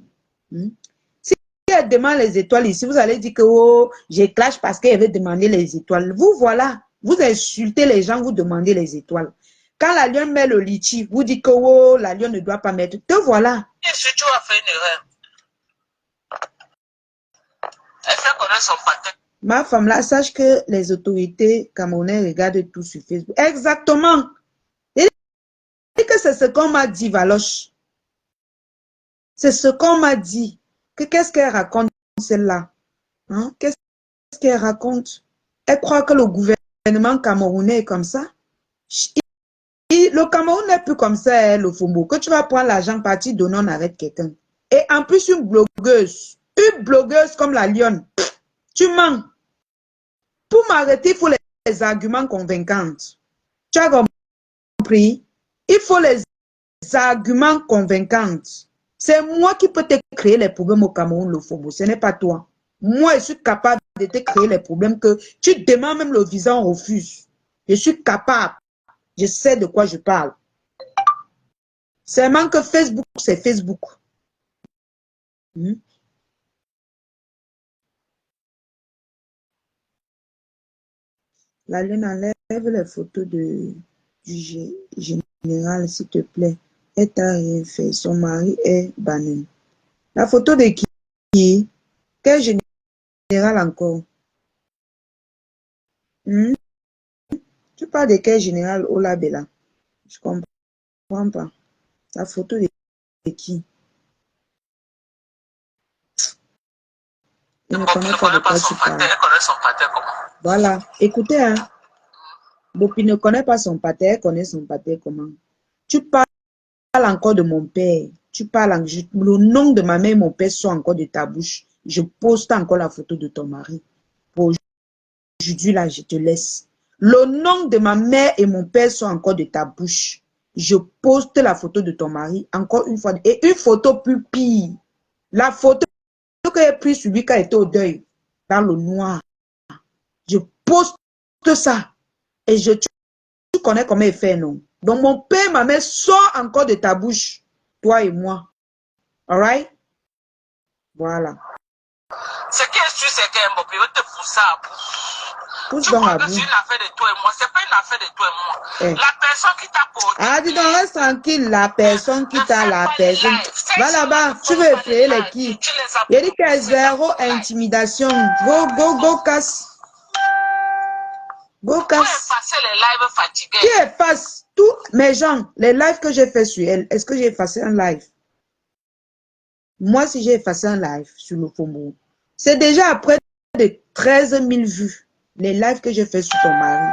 Si elle demande les étoiles ici, vous allez dire que oh, je clash parce qu'elle veut demander les étoiles. Vous, voilà. Vous insultez les gens, vous demandez les étoiles. Quand la lionne met le litchi, vous dites que oh, la lionne ne doit pas mettre. Te voilà. Et si tu as fait une erreur, elle fait connaître son patin. Ma femme là, sache que les autorités camerounaises regardent tout sur Facebook. Exactement. Et que c'est ce qu'on m'a dit, Valoche. C'est ce qu'on m'a dit. Qu'est-ce qu'elle raconte, celle-là? Hein? Qu'est-ce qu'elle raconte? Elle croit que le gouvernement camerounais est comme ça? Le Cameroun n'est plus comme ça, le Fombo. Que tu vas prendre l'argent, partir, donner, on arrête quelqu'un. Et en plus, une blogueuse comme la lionne. Tu mens. Pour m'arrêter, il faut les arguments convaincants. Tu as compris? Il faut les arguments convaincants. C'est moi qui peux te créer les problèmes au Cameroun, le Fombo. Ce n'est pas toi. Moi, je suis capable de te créer les problèmes que tu demandes même le visa, on refuse. Je suis capable. Je sais de quoi je parle. Seulement que Facebook, c'est Facebook. La lune enlève les photos du général, s'il te plaît. Elle t'a rien fait. Son mari est banni. La photo de qui? Quel général encore? Tu parles de quel général Olabella? Je comprends pas. La photo de qui? Je ne connais pas de quoi tu parles. Voilà. Écoutez, hein. Bopi ne connaît pas son pater, elle connaît son pater comment? Tu parles encore de mon père. Tu parles le nom de ma mère et mon père sont encore de ta bouche. Je poste encore la photo de ton mari. Pour aujourd'hui, là, je te laisse. Le nom de ma mère et mon père sont encore de ta bouche. je poste la photo de ton mari, encore une fois, et une photo plus pire. La photo que j'ai prise sur lui quand il était au deuil, dans le noir. Je poste ça. Et tu connais comment il fait, non? Donc, mon père, ma mère, sort encore de ta bouche, toi et moi. Alright? Voilà. Ce qui est sûr, c'est qu'un Mbappé va te pousser à bout. Pousse Tu donc crois à que bout. c'est une affaire de toi et moi? C'est pas une affaire de toi et moi. Eh. La personne qui t'a porté. Ah, dis donc, reste tranquille, la personne qui t'a la personne. Va là-bas, tu veux effrayer les qui? Il a dit qu'il y a zéro intimidation. Go, casse. Go, casse. Effacer les lives fatigués. Qui efface tous mes gens, les lives que j'ai fait sur elle? Est-ce que j'ai effacé un live? Moi, si j'ai effacé un live sur le FOMO, c'est déjà après de 13 000 vues, les lives que j'ai fait sur ton mari.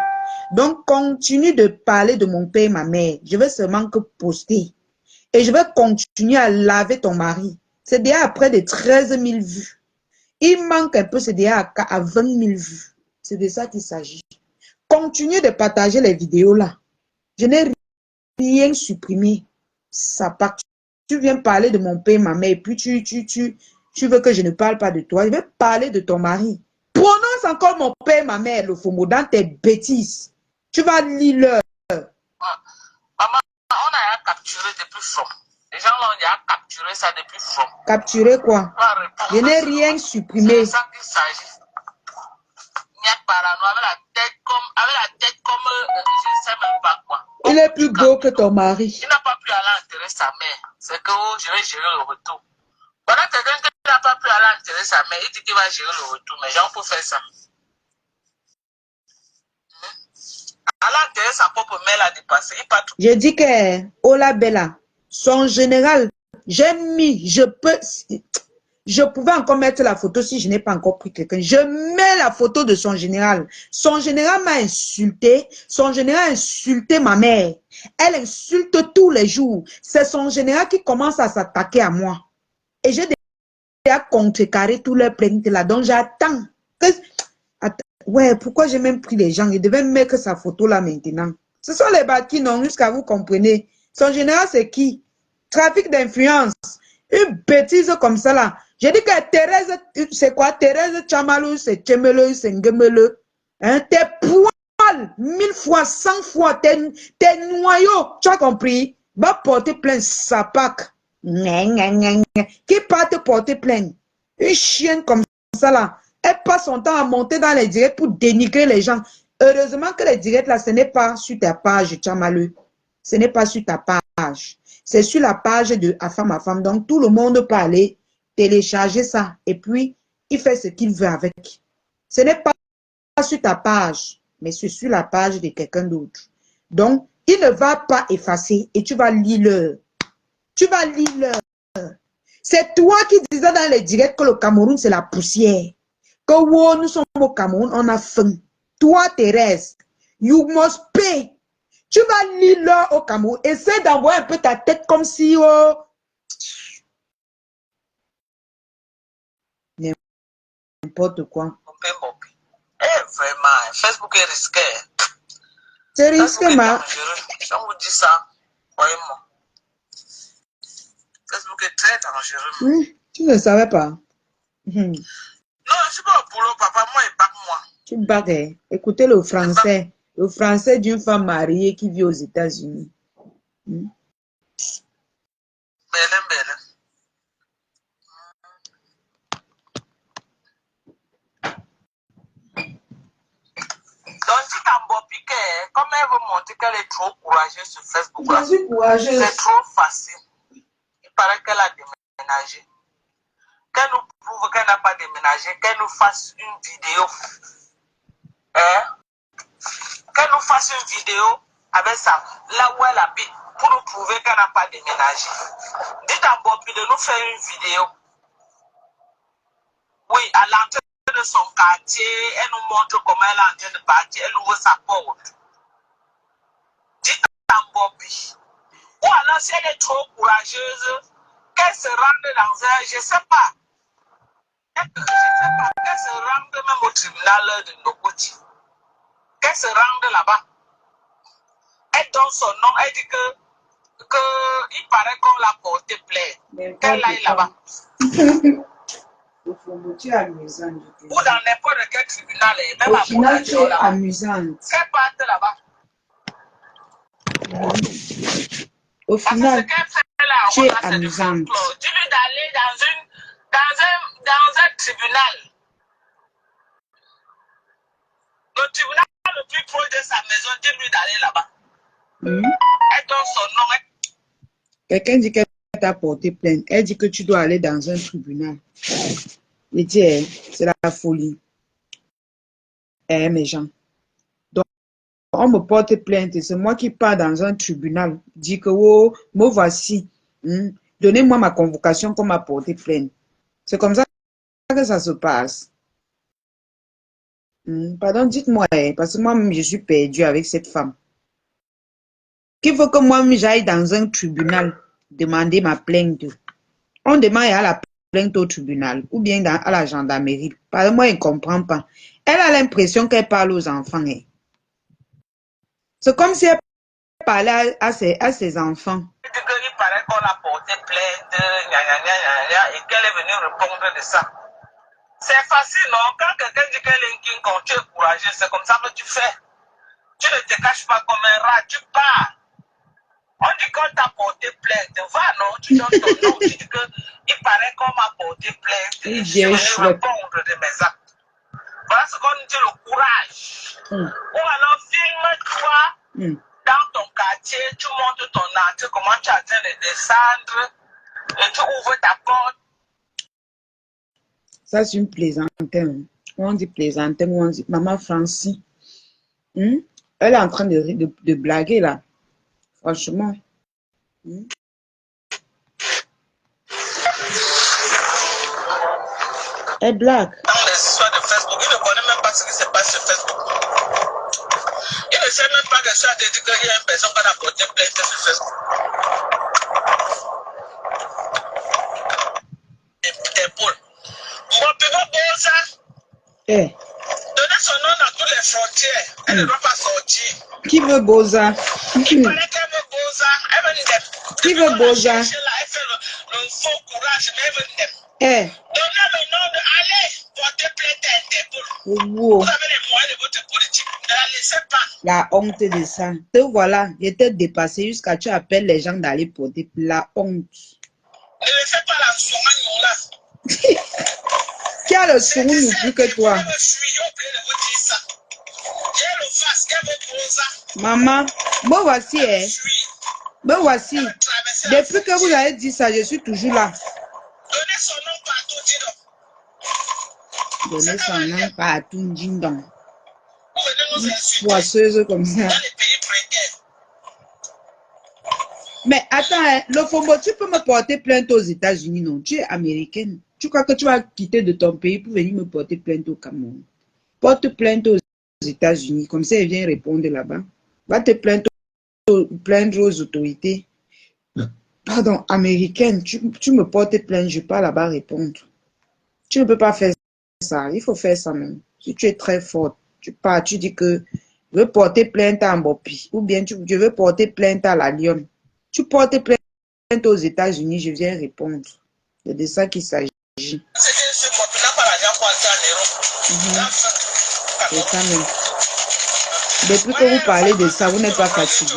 Donc, continue de parler de mon père et ma mère. Je vais seulement que poster. Et je vais continuer à laver ton mari. C'est déjà après de 13 000 vues. Il manque un peu, c'est déjà à 20 000 vues. C'est de ça qu'il s'agit. Continue de partager les vidéos là. Je n'ai rien supprimé. Ça part. Tu viens parler de mon père, ma mère, et puis tu veux que je ne parle pas de toi. Je vais parler de ton mari. Prononce encore mon père, ma mère, le FOMO, dans tes bêtises. Tu vas lire leur. Maman, on a capturé depuis from. Les gens l'ont déjà capturé ça depuis from. Capturer quoi? Je n'ai rien supprimé. C'est ça qu'il s'agit. Parano avec la tête comme je ne sais même pas quoi. Il est plus beau que ton mari. Il n'a pas pu aller enterrer sa mère. C'est que je vais gérer le retour. Voilà quelqu'un qui n'a pas pu aller enterrer sa mère, il dit qu'il va gérer le retour. Mais genre, pour faire ça. Aller enterrer sa propre mère l'a dépassé. Il part tout. Je dis que Ola Bella, son général, j'ai mis, je pouvais encore mettre la photo si je n'ai pas encore pris quelqu'un. Je mets la photo de son général. Son général m'a insulté. Son général a insulté ma mère. Elle insulte tous les jours. C'est son général qui commence à s'attaquer à moi. Et j'ai déjà contrecarré tous leurs plaintes là. Donc j'attends. Ouais, pourquoi j'ai même pris les gens? Je devais mettre sa photo là maintenant. Ce sont les bâtis, non, jusqu'à vous comprenez. Son général, c'est qui? Trafic d'influence. Une bêtise comme ça là. J'ai dit que Thérèse, c'est quoi? Thérèse Chamalou, c'est Tchemele, c'est Ngemele. Hein? Tes poils, 1000 fois, 100 fois, tes noyaux, tu as compris? Va porter plainte, sapac. Qui part te porter plainte? Une chienne comme ça là. Elle passe son temps à monter dans les directs pour dénigrer les gens. Heureusement que les directs là, ce n'est pas sur ta page, Chamalou. Ce n'est pas sur ta page. C'est sur la page de Afam à Femme. Donc, tout le monde peut aller télécharger ça. Et puis, il fait ce qu'il veut avec. Ce n'est pas sur ta page, mais c'est sur la page de quelqu'un d'autre. Donc, il ne va pas effacer et tu vas lire l'heure. Tu vas lire l'heure. C'est toi qui disais dans les directs que le Cameroun, c'est la poussière. Que wow, nous sommes au Cameroun, on a faim. Toi, Thérèse, you must pay. Tu vas lire l'heure au Cameroun. Essaie d'envoyer un peu ta tête comme si... Oh, n'importe quoi. Vraiment, Facebook est risqué. C'est risqué, ma. Je vous dis ça, croyez-moi. Facebook est très dangereux. Oui, tu ne savais pas. Non, je ne suis pas au boulot, papa. Moi, il bague moi. Tu bagues. Écoutez le français. Le français d'une femme mariée qui vit aux États-Unis. Belle. Donc, si t'as piqué, comme elle veut montrer qu'elle est trop courageuse sur Facebook, Je suis courageuse. c'est trop facile. Il paraît qu'elle a déménagé. Qu'elle nous prouve qu'elle n'a pas déménagé, qu'elle nous fasse une vidéo. Qu'elle nous fasse une vidéo avec ça, là où elle habite, pour nous prouver qu'elle n'a pas déménagé. Dites à Bobby de nous faire une vidéo. Oui, à l'entrée de son quartier, elle nous montre comment elle est en train de partir, elle ouvre sa porte. Dites à Bobby. Ou alors, si elle est trop courageuse, qu'elle se rende dans un, je ne sais pas. Qu'elle se rende même au tribunal de Nokoti. Qu'elle se rende là-bas. Elle donne son nom, elle dit que qu'il paraît qu'on l'a porté plainte. Qu'elle aille là-bas. Au tu es amusante. Ou dans n'importe quel tribunal, même au à final, tu es Bonadio, là. amusante. Qu'elle parte là-bas. Au Parce final, que ce qu'elle fait là, tu es c'est du amusante. folklore. Dis-lui d'aller dans un tribunal. Le tribunal le plus proche de sa maison, dis-lui d'aller là-bas. Elle donne son nom. Quelqu'un dit qu'elle t'a porté plainte. Elle dit que tu dois aller dans un tribunal. Je dis, c'est la folie. Mes gens. Donc, on me porte plainte et c'est moi qui pars dans un tribunal. Dis que, oh, me voici. Donnez-moi ma convocation qu'on m'a porté plainte. C'est comme ça que ça se passe. Pardon, dites-moi, parce que moi-même, je suis perdue avec cette femme. Qu'il faut que moi-même, j'aille dans un tribunal demander ma plainte. On demande à la plainte au tribunal ou bien à la gendarmerie. Parce que moi, je ne comprends pas. Elle a l'impression qu'elle parle aux enfants. C'est comme si elle parlait à ses enfants. Il paraît qu'on a porté plainte, et qu'elle est venue répondre de ça. C'est facile, non? Quand quelqu'un dit qu'elle est King Kong, tu es courageux, c'est comme ça que tu fais. Tu ne te caches pas comme un rat, tu pars. On dit qu'on t'a porté plainte. Va, non? Tu donnes ton nom, tu dis qu'il paraît qu'on m'a porté plainte et je suis venu répondre de mes actes. Voilà ce qu'on dit, le courage. Ou alors filme-toi dans ton quartier, tu montes ton entrée, comment tu es en train de descendre et tu ouvres ta porte. Ça, c'est une plaisantin. On dit plaisantin, on dit Maman Francie. Elle est en train de blaguer là. Franchement. Elle blague. Dans les histoires de Facebook, il ne connaît même pas ce qui se passe sur Facebook. Il ne sait même pas que ça te dit qu'il y a une personne qui a porté plainte sur Facebook. Des poules. Mon pivot Boza. Donner son nom dans toutes les frontières. Elle ne doit pas sortir. Qui veut Boza? Il paraît qu'elle veut Boza. Elle veut une. Qui veut Boza? Elle fait le faux courage, mais elle veut une. Donnez le nom de aller porter plainte à Interpol. Vous avez les moyens de votre politique. Ne la laissez pas. La honte de ça. Te voilà, j'étais dépassé jusqu'à tu appelles les gens d'aller porter la honte. Ne laissez pas la soigne là. Qui a le sourire plus que toi? Maman, me voici, me voici. Depuis que vous avez dit ça, je suis toujours là. Donnez son nom partout, dis donc. Donnez son nom partout, dis donc. Vous venez nous insulter. Poisseuse comme ça. Dans les pays précaires. Mais attends, le Fombo, tu peux me porter plainte aux États-Unis, non? Tu es américaine. Tu crois que tu vas quitter de ton pays pour venir me porter plainte au Cameroun? Porte plainte aux États-Unis, comme ça, elle vient répondre là-bas. Va te plaindre aux autorités. Pardon, américaine, tu me portes plainte, je ne vais pas là-bas répondre. Tu ne peux pas faire ça, il faut faire ça même. Si tu es très forte, tu pars, tu dis que je veux porter plainte à Mbopi, ou bien je veux porter plainte à la Lyon. Tu portes plainte aux États-Unis, je viens répondre. C'est de ça qu'il s'agit. C'est ça même. Depuis que vous parlez de ça, vous n'êtes pas fatigué.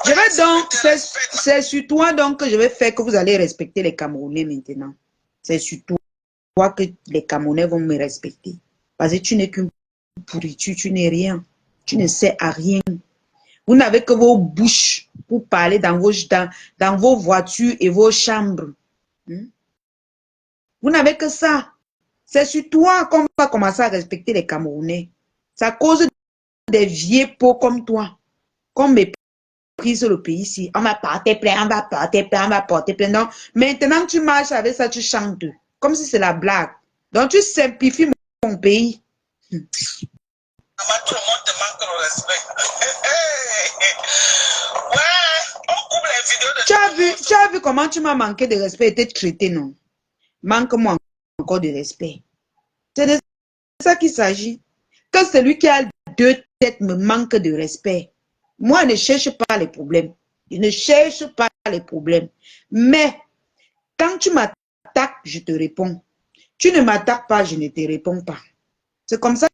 Je vais donc, c'est sur toi donc que je vais faire que vous allez respecter les Camerounais maintenant. C'est sur toi que les Camerounais vont me respecter. Parce que tu n'es qu'une pourriture, tu n'es rien. Tu ne sais à rien. Vous n'avez que vos bouches pour parler dans vos voitures et vos chambres. Vous n'avez que ça. C'est sur toi qu'on va commencer à respecter les Camerounais. C'est à cause des vieux pots comme toi qu'on méprise le pays ici. On va porter plainte, on va porter plainte, on va porter plainte. Donc, maintenant que tu marches avec ça, tu chantes. Comme si c'est la blague. Donc, tu simplifies mon pays. Tout le monde te manque le respect. Ouais, on coupe les vidéos de Tu as vu comment tu m'as manqué de respect et t'es traité, non? Manque-moi encore de respect. C'est de ça qu'il s'agit. que celui qui a deux têtes me manque de respect. Moi, ne cherche pas les problèmes. Je ne cherche pas les problèmes. Mais quand tu m'attaques, je te réponds. Tu ne m'attaques pas, je ne te réponds pas. C'est comme ça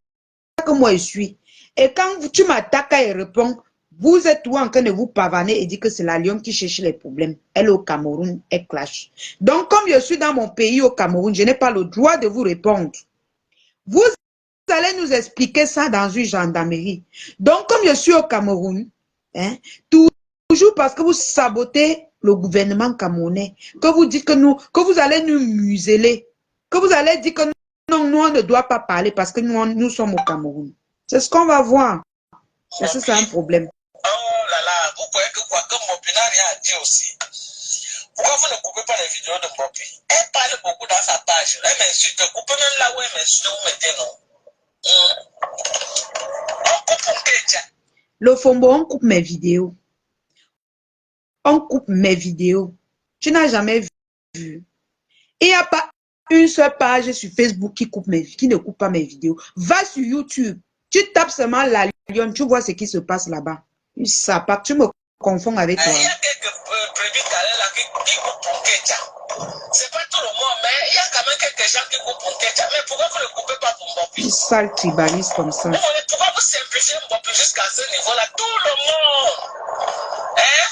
que moi je suis. Et quand tu m'attaques et réponds, vous êtes toi en train de vous pavaner et dire que c'est la Lyon qui cherche les problèmes. Elle au Cameroun, elle clash. Donc comme je suis dans mon pays au Cameroun, je n'ai pas le droit de vous répondre. Vous allez nous expliquer ça dans une gendarmerie. Donc comme je suis au Cameroun, hein, toujours parce que vous sabotez le gouvernement camerounais, que vous dites que vous allez nous museler, que vous allez dire que non, nous on ne doit pas parler parce que nous sommes au Cameroun. C'est ce qu'on va voir. Parce que c'est un problème. Oh là là, vous croyez que quoi, comme Mopi n'a rien à dire aussi. Pourquoi vous ne coupez pas les vidéos de Mopi? Elle parle beaucoup dans sa page. Elle m'insulte. Coupez même là où elle m'insulte, vous mettez non. On coupe mon keja. Le Fombo, on coupe mes vidéos. On coupe mes vidéos. Tu n'as jamais vu. Il n'y a pas une seule page sur Facebook qui ne coupe pas mes vidéos. Va sur YouTube. Tu tapes seulement la Lyon, tu vois ce qui se passe là-bas. Ça pas, tu me confonds avec toi. Il y a quelques prédits là qui coupent mon keja. C'est pas tout le monde, mais il y a quand même quelques gens qui coupent mon keja. Mais pourquoi vous ne coupez pas pour Mbopi? Une sale tribaliste comme ça. Pourquoi vous simplifiez Mbopi jusqu'à ce niveau-là? Tout le monde. Hein?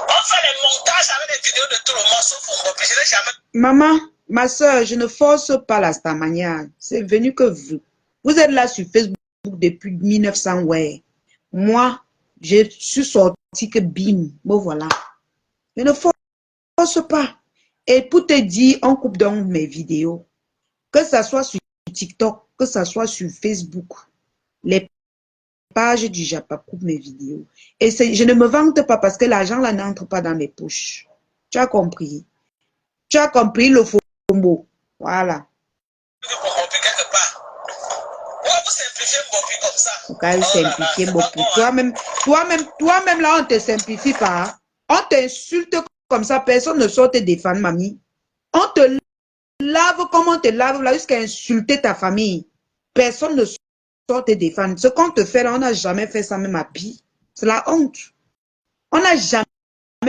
On fait les montages avec les vidéos de tout le monde, sauf pour Mbopi. Je n'ai jamais... Maman, ma soeur, je ne force pas la stamania. C'est venu que vous. Vous êtes là sur Facebook depuis 1900, ouais. Moi, je suis sorti que bim. Bon, voilà. Je ne force pas. Et pour te dire, on coupe donc mes vidéos. Que ça soit sur TikTok, que ça soit sur Facebook. Les pages du Japon coupent mes vidéos. Et je ne me vante pas parce que l'argent là n'entre pas dans mes poches. Tu as compris? Tu as compris le fombo. Voilà. Pourquoi simplifier Mbopi? Toi-même là, on ne te simplifie pas. On t'insulte comme ça, personne ne sort te défendre, mamie. On te lave comme on te lave là jusqu'à insulter ta famille. Personne ne sort te défendre. Ce qu'on te fait là, on n'a jamais fait ça même à Pi. C'est la honte. On n'a jamais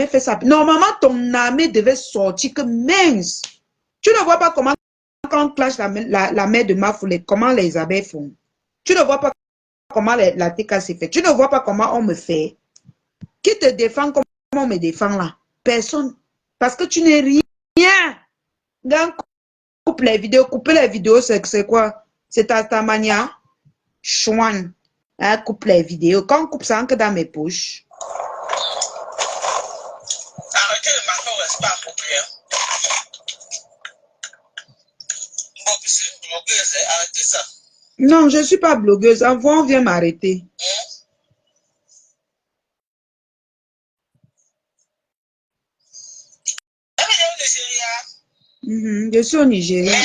fait ça. Normalement, ton armée devait sortir que mince. Tu ne vois pas comment quand on clash la mère de Mafoulé, comment les abeilles font. Tu ne vois pas comment la TK s'est fait. Tu ne vois pas comment on me fait. Qui te défend comme on me défend là? Personne. Parce que tu n'es rien. Donc, couper les vidéos, c'est quoi? C'est ta manière. Chouane. Hein, coupe les vidéos. Quand on coupe ça, que dans mes poches. Arrêtez de marquer au respect approprié. Bon, puis c'est une blogueuse, arrêtez ça. Non, je ne suis pas blogueuse. Avant, on vient m'arrêter. Je suis au Nigeria.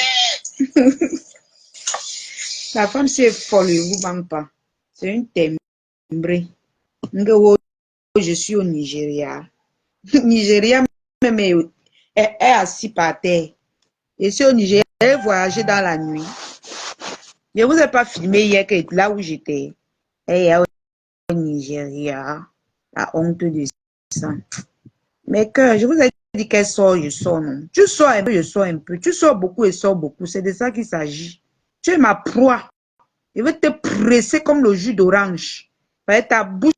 La femme, si elle est folle, ne vous manque pas. C'est une timbrée. Je suis au Nigeria. Nigeria, même, est assis par terre. Je suis au Nigeria. Elle voyageait dans la nuit. Je ne vous ai pas filmé hier que là où j'étais. Elle est au Nigeria. La honte de ça. Mais que je vous ai dit qu'elle sort, je sors, non. Tu sors un peu, je sors un peu. Tu sors beaucoup et sors beaucoup. C'est de ça qu'il s'agit. Tu es ma proie. Je vais te presser comme le jus d'orange. Ta bouche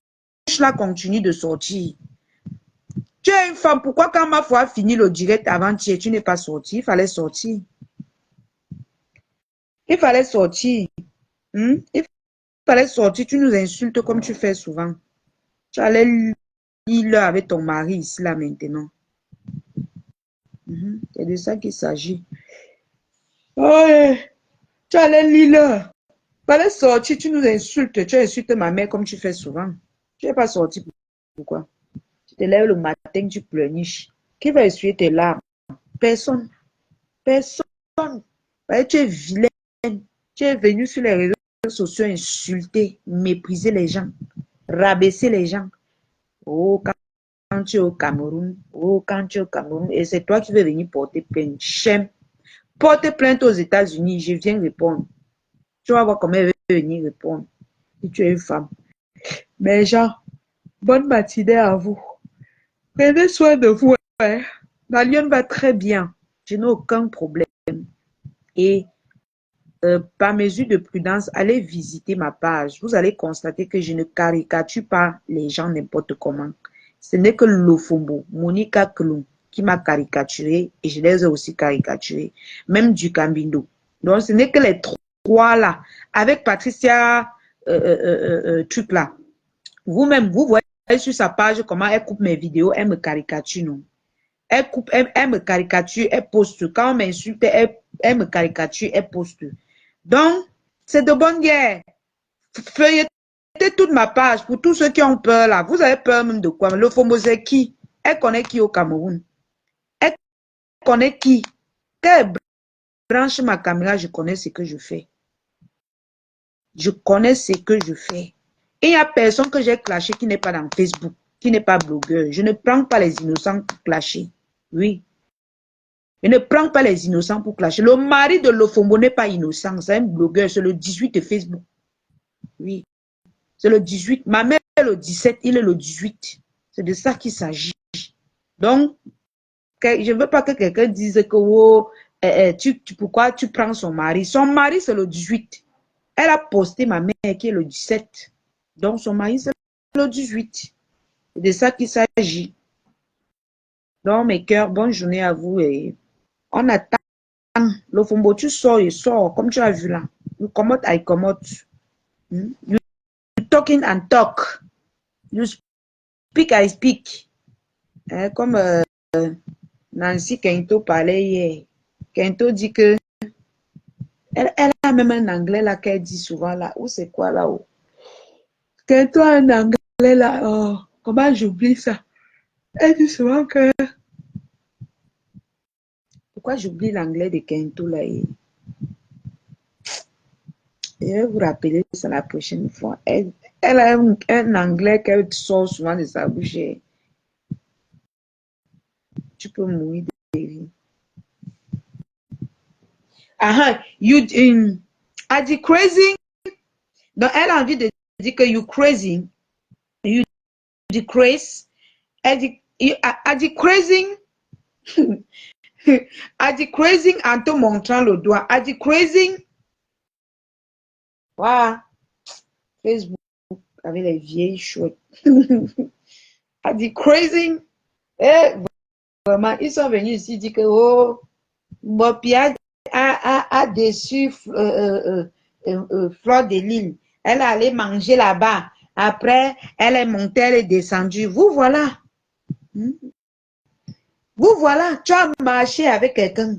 là continue de sortir. Tu es une femme. Pourquoi quand ma foi a fini le direct avant-hier, tu n'es pas sorti? Il fallait sortir. Il fallait sortir. Il fallait sortir. Tu nous insultes comme tu fais souvent. Tu allais lire avec ton mari ici là maintenant. C'est de ça qu'il s'agit. Oh, tu allais lire. Fallait sortir, tu nous insultes. Tu insultes ma mère comme tu fais souvent. Tu n'es pas sorti. Pourquoi? Tu te lèves le matin, tu pleurniches. Qui va essuyer tes larmes? Personne. Personne. Tu es vilaine. Tu es venu sur les réseaux sociaux insulter, mépriser les gens, rabaisser les gens. Oh, quand tu es au Cameroun. Oh, quand tu es au Cameroun. Et c'est toi qui veux venir porter plainte. Porte plainte aux États-Unis. Je viens répondre. Tu vas voir comment elle va venir répondre. Si tu es une femme. Mais genre, bonne matinée à vous. Prenez soin de vous. Hein. La lionne va très bien. Je n'ai aucun problème. Et par mesure de prudence, allez visiter ma page. Vous allez constater que je ne caricature pas les gens n'importe comment. Ce n'est que Lofombo, Monica Klum, qui m'a caricaturé et je les ai aussi caricaturés. Même du Cambindo. Donc, ce n'est que les trois là. Avec Patricia, truc là. Vous-même, vous voyez sur sa page comment elle coupe mes vidéos, elle me caricature, non? Elle coupe, elle me caricature, elle poste. Quand on m'insulte, elle me caricature, elle poste. Donc, c'est de bonne guerre. Feuilletez toute ma page pour tous ceux qui ont peur là. Vous avez peur même de quoi? Le Fombo, c'est qui? Elle connaît qui au Cameroun? Elle connaît qui? Quand elle branche ma caméra, je connais ce que je fais. Je connais ce que je fais. Et il n'y a personne que j'ai clashé qui n'est pas dans Facebook, qui n'est pas blogueur. Je ne prends pas les innocents pour clasher. Oui. Je ne prends pas les innocents pour clasher. Le mari de Lofombo n'est pas innocent. C'est un blogueur. C'est le 18 de Facebook. Oui. C'est le 18. Ma mère est le 17. Il est le 18. C'est de ça qu'il s'agit. Donc, je ne veux pas que quelqu'un dise que oh, pourquoi tu prends son mari. Son mari, c'est le 18. Elle a posté ma mère qui est le 17. Donc, son mari, c'est le 18. C'est de ça qu'il s'agit. Donc, mes cœurs, bonne journée à vous. Et on attend. Le Fombo, tu sors et sors, comme tu as vu là. You come out, I come out. You talking and talk. You speak, I speak. Comme Nancy Kento parlait hier. Kento dit que elle a même un anglais là qu'elle dit souvent là. Où c'est quoi là-haut? Kento a un anglais là. Oh, comment j'oublie ça? Elle dit souvent que... Pourquoi j'oublie l'anglais de Kento là? Je vais vous rappeler ça la prochaine fois. Elle a un anglais qu'elle sort souvent de sa bouche. Tu peux mourir de rire. A dit crazy. Donc, elle a envie de dire que you crazy. You decrease. Elle dit crazy. Elle dit crazy en te montrant le doigt. Elle dit crazy. Voilà. Facebook avec les vieilles chouettes. Elle dit crazy. Et vraiment, ils sont venus ici dire que oh, Bopia a déçu Fleur de Lille. Elle est allée manger là-bas. Après, elle est montée, elle est descendue. Vous voilà. Vous voilà. Tu as marché avec quelqu'un.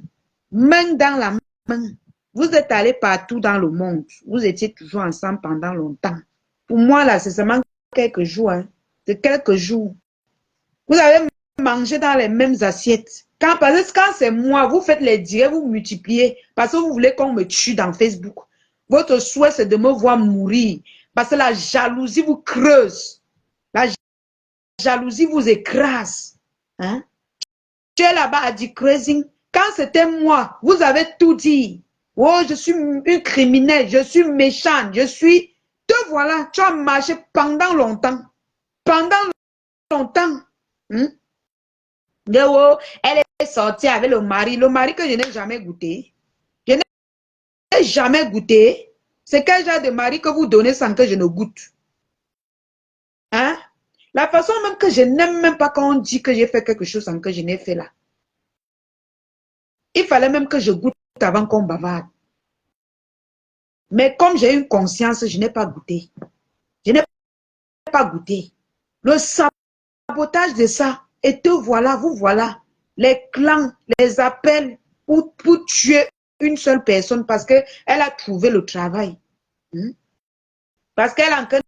Main dans la main. Vous êtes allés partout dans le monde. Vous étiez toujours ensemble pendant longtemps. Pour moi, là, c'est seulement quelques jours. Hein. C'est quelques jours. Vous avez mangé dans les mêmes assiettes. Parce que quand c'est moi, vous faites les directs, vous multipliez. Parce que vous voulez qu'on me tue dans Facebook. Votre souhait, c'est de me voir mourir. Parce que la jalousie vous creuse. La jalousie vous écrase. Hein? Tu es là-bas à dire crazy. Quand c'était moi, vous avez tout dit. Oh, je suis une criminelle, je suis méchante, je suis... Te voilà, tu as marché pendant longtemps. Pendant longtemps. Elle est sortie avec le mari que je n'ai jamais goûté. Je n'ai jamais goûté. C'est quel genre de mari que vous donnez sans que je ne goûte? Hein? La façon même que je n'aime même pas quand on dit que j'ai fait quelque chose sans que je n'ai fait là. Il fallait même que je goûte avant qu'on bavarde. Mais comme j'ai une conscience, je n'ai pas goûté. Je n'ai pas goûté. Le sabotage de ça. Et te voilà, vous voilà. Les clans, les appels pour tuer une seule personne parce qu'elle a trouvé le travail. Parce qu'elle est en train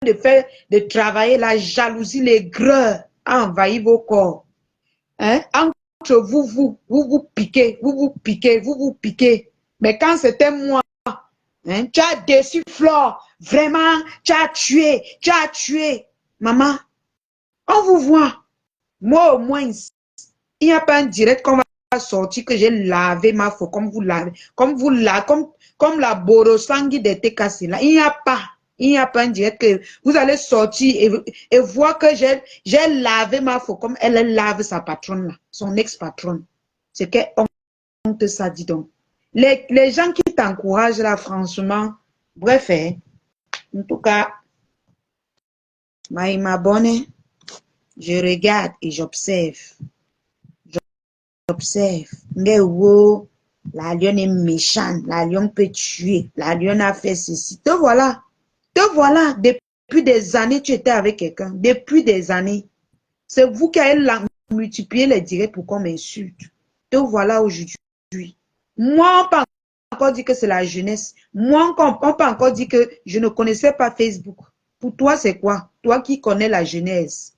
de travailler, la jalousie, l'aigreur a envahi vos corps. Hein? Entre vous piquez, vous piquez. Mais quand c'était moi, hein, tu as déçu Flore, vraiment, tu as tué. Maman, on vous voit. Moi au moins, il n'y a pas un direct qu'on va sorti que j'ai lavé ma faute comme vous lavez, comme la borosangui d'été cassé là. Il n'y a pas. Il n'y a pas un direct que vous allez sortir et voir que j'ai lavé ma faute comme elle lave sa patronne là, son ex-patronne. C'est qu'on te ça dit donc. Les gens qui t'encouragent là, franchement, bref, hein, en tout cas, ma bonne, je regarde et j'observe. J'observe. La lionne est méchante, la lionne peut tuer, la lionne a fait ceci. Te voilà, depuis des années, tu étais avec quelqu'un, depuis des années. C'est vous qui avez multiplié les directs pour qu'on m'insulte. Te voilà aujourd'hui. Moi, on peut encore dire que c'est la jeunesse. Moi, on peut encore dire que je ne connaissais pas Facebook. Pour toi, c'est quoi? Toi qui connais la jeunesse.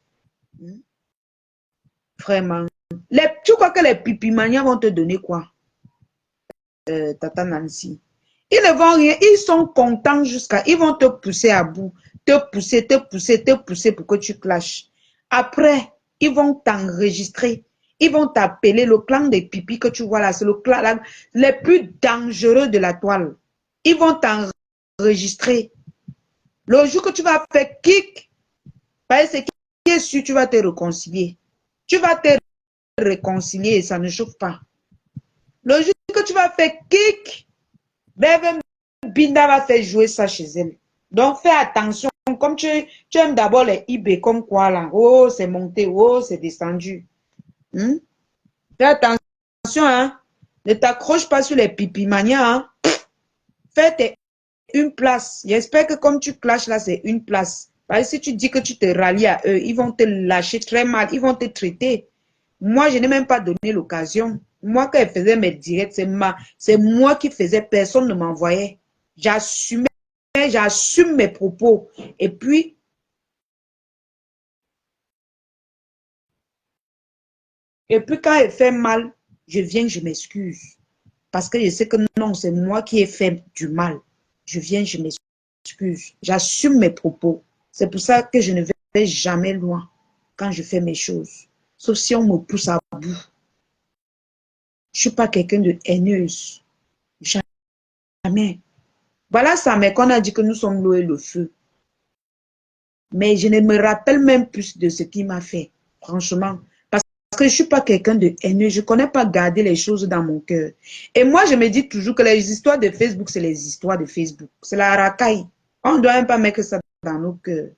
Vraiment. Tu crois que les pipimanias vont te donner quoi? Tata Nancy. Ils ne vont rien. Ils sont contents jusqu'à... Ils vont te pousser à bout. Te pousser pour que tu clashes. Après, ils vont t'enregistrer. Ils vont t'appeler le clan des pipis que tu vois là. C'est le clan les plus dangereux de la toile. Ils vont t'enregistrer. Le jour que tu vas faire kick, c'est qui est sûr, tu vas te réconcilier. Tu vas te réconcilier et ça ne chauffe pas. Le jour que tu vas faire kick, Binda va faire jouer ça chez elle. Donc fais attention. Comme tu aimes d'abord les eBay comme quoi là. Oh, c'est monté. Oh, c'est descendu. Fais attention, hein. Ne t'accroche pas sur les pipimanias, hein. Fais une place. J'espère que comme tu clashes là, c'est une place. Parce que si tu dis que tu te rallies à eux, ils vont te lâcher très mal. Ils vont te traiter. Moi, je n'ai même pas donné l'occasion. Moi, quand elle faisait mes directs, c'est moi qui faisais. Personne ne m'envoyait. J'assume mes propos. Et puis, quand elle fait mal, je viens, je m'excuse. Parce que je sais que non, c'est moi qui ai fait du mal. Je viens, je m'excuse. J'assume mes propos. C'est pour ça que je ne vais jamais loin quand je fais mes choses. Sauf si on me pousse à bout. Je ne suis pas quelqu'un de haineuse. Jamais. Voilà ça, mais qu'on a dit que nous sommes l'eau et le feu. Mais je ne me rappelle même plus de ce qu'il m'a fait. Franchement. Parce que je ne suis pas quelqu'un de haineux. Je ne connais pas garder les choses dans mon cœur. Et moi, je me dis toujours que les histoires de Facebook, c'est les histoires de Facebook. C'est la racaille. On ne doit même pas mettre ça dans nos cœurs.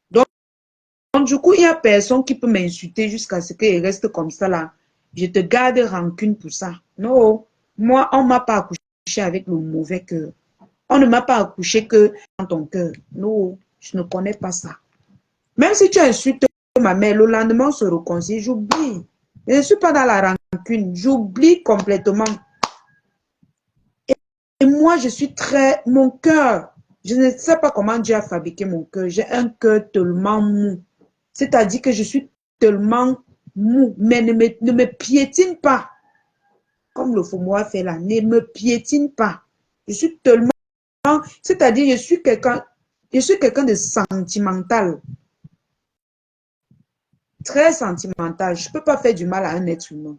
Donc, du coup, il n'y a personne qui peut m'insulter jusqu'à ce qu'il reste comme ça là. Je te garde rancune pour ça. Non. Moi, on ne m'a pas accouché avec le mauvais cœur. On ne m'a pas accouché que dans ton cœur. Non, je ne connais pas ça. Même si tu insultes ma mère, le lendemain, on se réconcilie, j'oublie. Je ne suis pas dans la rancune. J'oublie complètement. Et moi, je suis très... Mon cœur, je ne sais pas comment Dieu a fabriqué mon cœur. J'ai un cœur tellement mou. C'est-à-dire que je suis tellement mou. Mais ne me piétine pas. Comme le Foumoua fait là. Ne me piétine pas. Je suis tellement... C'est-à-dire, je suis quelqu'un de sentimental. Très sentimental. Je ne peux pas faire du mal à un être humain.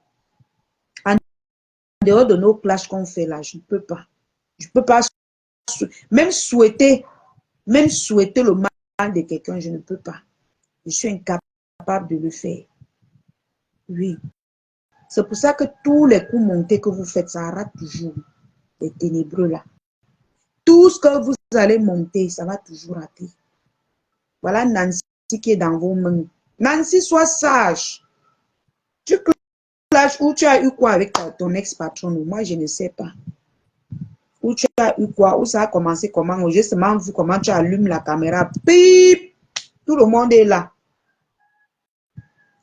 En dehors de nos clashs qu'on fait là, je ne peux pas. Je ne peux pas même souhaiter le mal de quelqu'un, je ne peux pas. Je suis incapable de le faire. Oui. C'est pour ça que tous les coups montés que vous faites, ça rate toujours. Les ténébreux là. Tout ce que vous allez monter, ça va toujours rater. Voilà Nancy qui est dans vos mains. Nancy, sois sage. Tu clashes ou tu as eu quoi avec ton ex-patron? Moi, je ne sais pas. Ou tu as eu quoi? Ou ça a commencé comment? Justement, vu comment tu allumes la caméra. Pip! Tout le monde est là.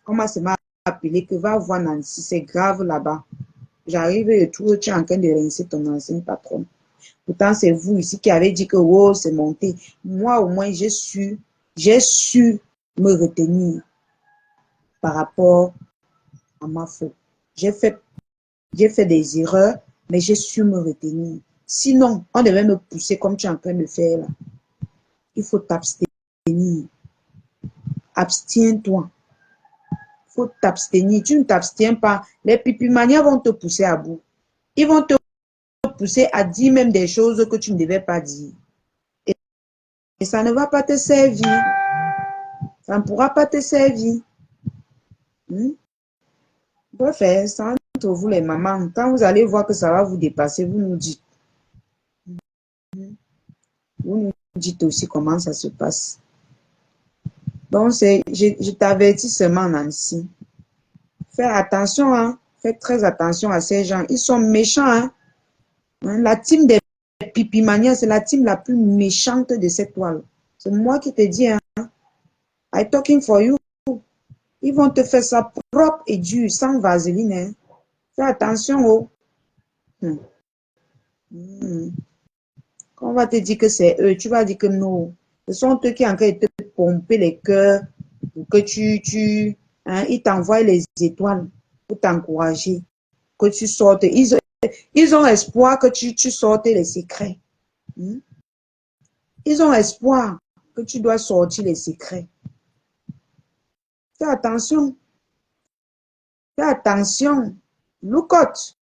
Comment ça m'a appelé que va voir Nancy? C'est grave là-bas. J'arrive et tout, tu es en train de rincer ton ancien patron. Pourtant, c'est vous ici qui avez dit que oh, c'est monté. Moi, au moins, j'ai su me retenir par rapport à ma faute. J'ai fait des erreurs, mais j'ai su me retenir. Sinon, on devait me pousser comme tu es en train de faire là. Il faut t'abstenir. Abstiens-toi. Il faut t'abstenir. Tu ne t'abstiens pas. Les pipimanias vont te pousser à bout. Ils vont te pousser à dire même des choses que tu ne devais pas dire. Et ça ne va pas te servir. Ça ne pourra pas te servir. Bref, ça entre vous les mamans. Quand vous allez voir que ça va vous dépasser, vous nous dites. Vous nous dites aussi comment ça se passe. Donc, je t'avertis seulement, Nancy. Fais attention, hein. Faites très attention à ces gens. Ils sont méchants, hein. La team des pipimanias, c'est la team la plus méchante de cette toile. C'est moi qui te dis, hein. I'm talking for you. Ils vont te faire ça propre et dur, sans vaseline, hein. Fais attention, oh. Quand on va te dire que c'est eux, tu vas dire que non. Ce sont eux qui ont train de te pomper les cœurs pour que ils t'envoient les étoiles pour t'encourager, que tu sortes. Ils ont espoir que tu sortes les secrets. Ils ont espoir que tu dois sortir les secrets. Fais attention. Fais attention. Look out.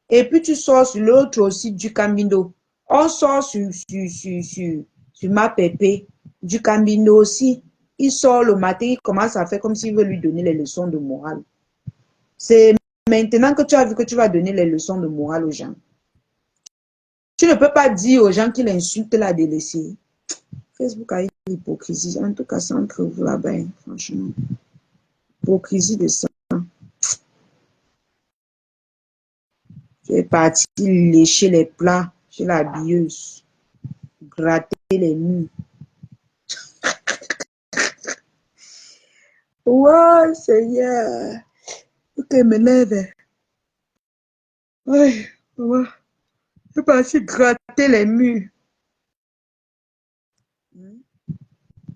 Et puis tu sors sur l'autre aussi du Camino. On sort sur ma pépé du Camino aussi. Il sort le matin, il commence à faire comme s'il veut lui donner les leçons de morale. C'est maintenant que tu as vu que tu vas donner les leçons de morale aux gens. Tu ne peux pas dire aux gens qui l'insultent la délaissée. Facebook a une hypocrisie. En tout cas, c'est entre vous là-bas, franchement. Hypocrisie de ça. Tu es parti lécher les plats chez la billeuse. Gratter les murs. Ouais, Seigneur. Ok, me lève. Ouais, ouais. Je suis parti gratter les murs.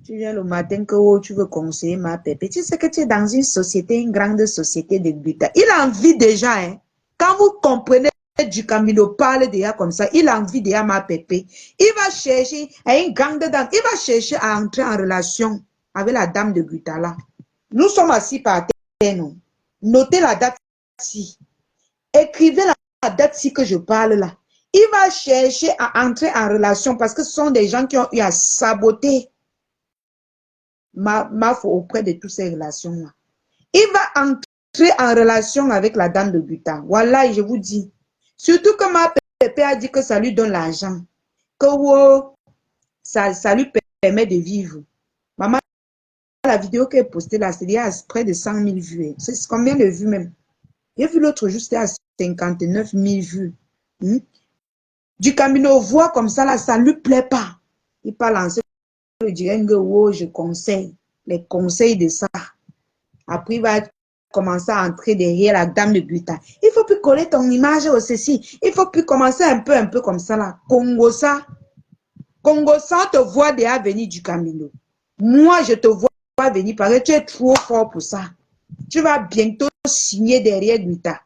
Tu viens le matin que tu veux conseiller ma pépé. Tu sais que tu es dans une société, une grande société de buta. Il a envie déjà, hein. Quand vous comprenez du Camino parle déjà comme ça, il a envie déjà ma pépé. Il va chercher à une grande dame. Il va chercher à entrer en relation avec la dame de Gutala. Nous sommes assis par terre, non. Notez la date-ci. Écrivez la date-ci que je parle là. Il va chercher à entrer en relation parce que ce sont des gens qui ont eu à saboter ma foi auprès de toutes ces relations-là. Il va entrer en relation avec la dame de Guta. Voilà, je vous dis. Surtout que ma pépé a dit que ça lui donne l'argent. Que wow, ça lui permet de vivre. Maman, la vidéo qu'elle postée là, c'est à près de 100 000 vues. C'est combien de vues même? J'ai vu l'autre juste à 59 000 vues. Du Camino voit comme ça là, ça lui plaît pas. Il parle en ce je dirais que oh, je conseille. Les conseils de ça. Après, il va commencer à entrer derrière la dame de Guta. Il faut plus coller ton image au ceci. Il faut plus commencer un peu comme ça là. Congo ça, on te voit déjà venir du Camino. Moi, je te vois venir parce que tu es trop fort pour ça. Tu vas bientôt signer derrière Guta.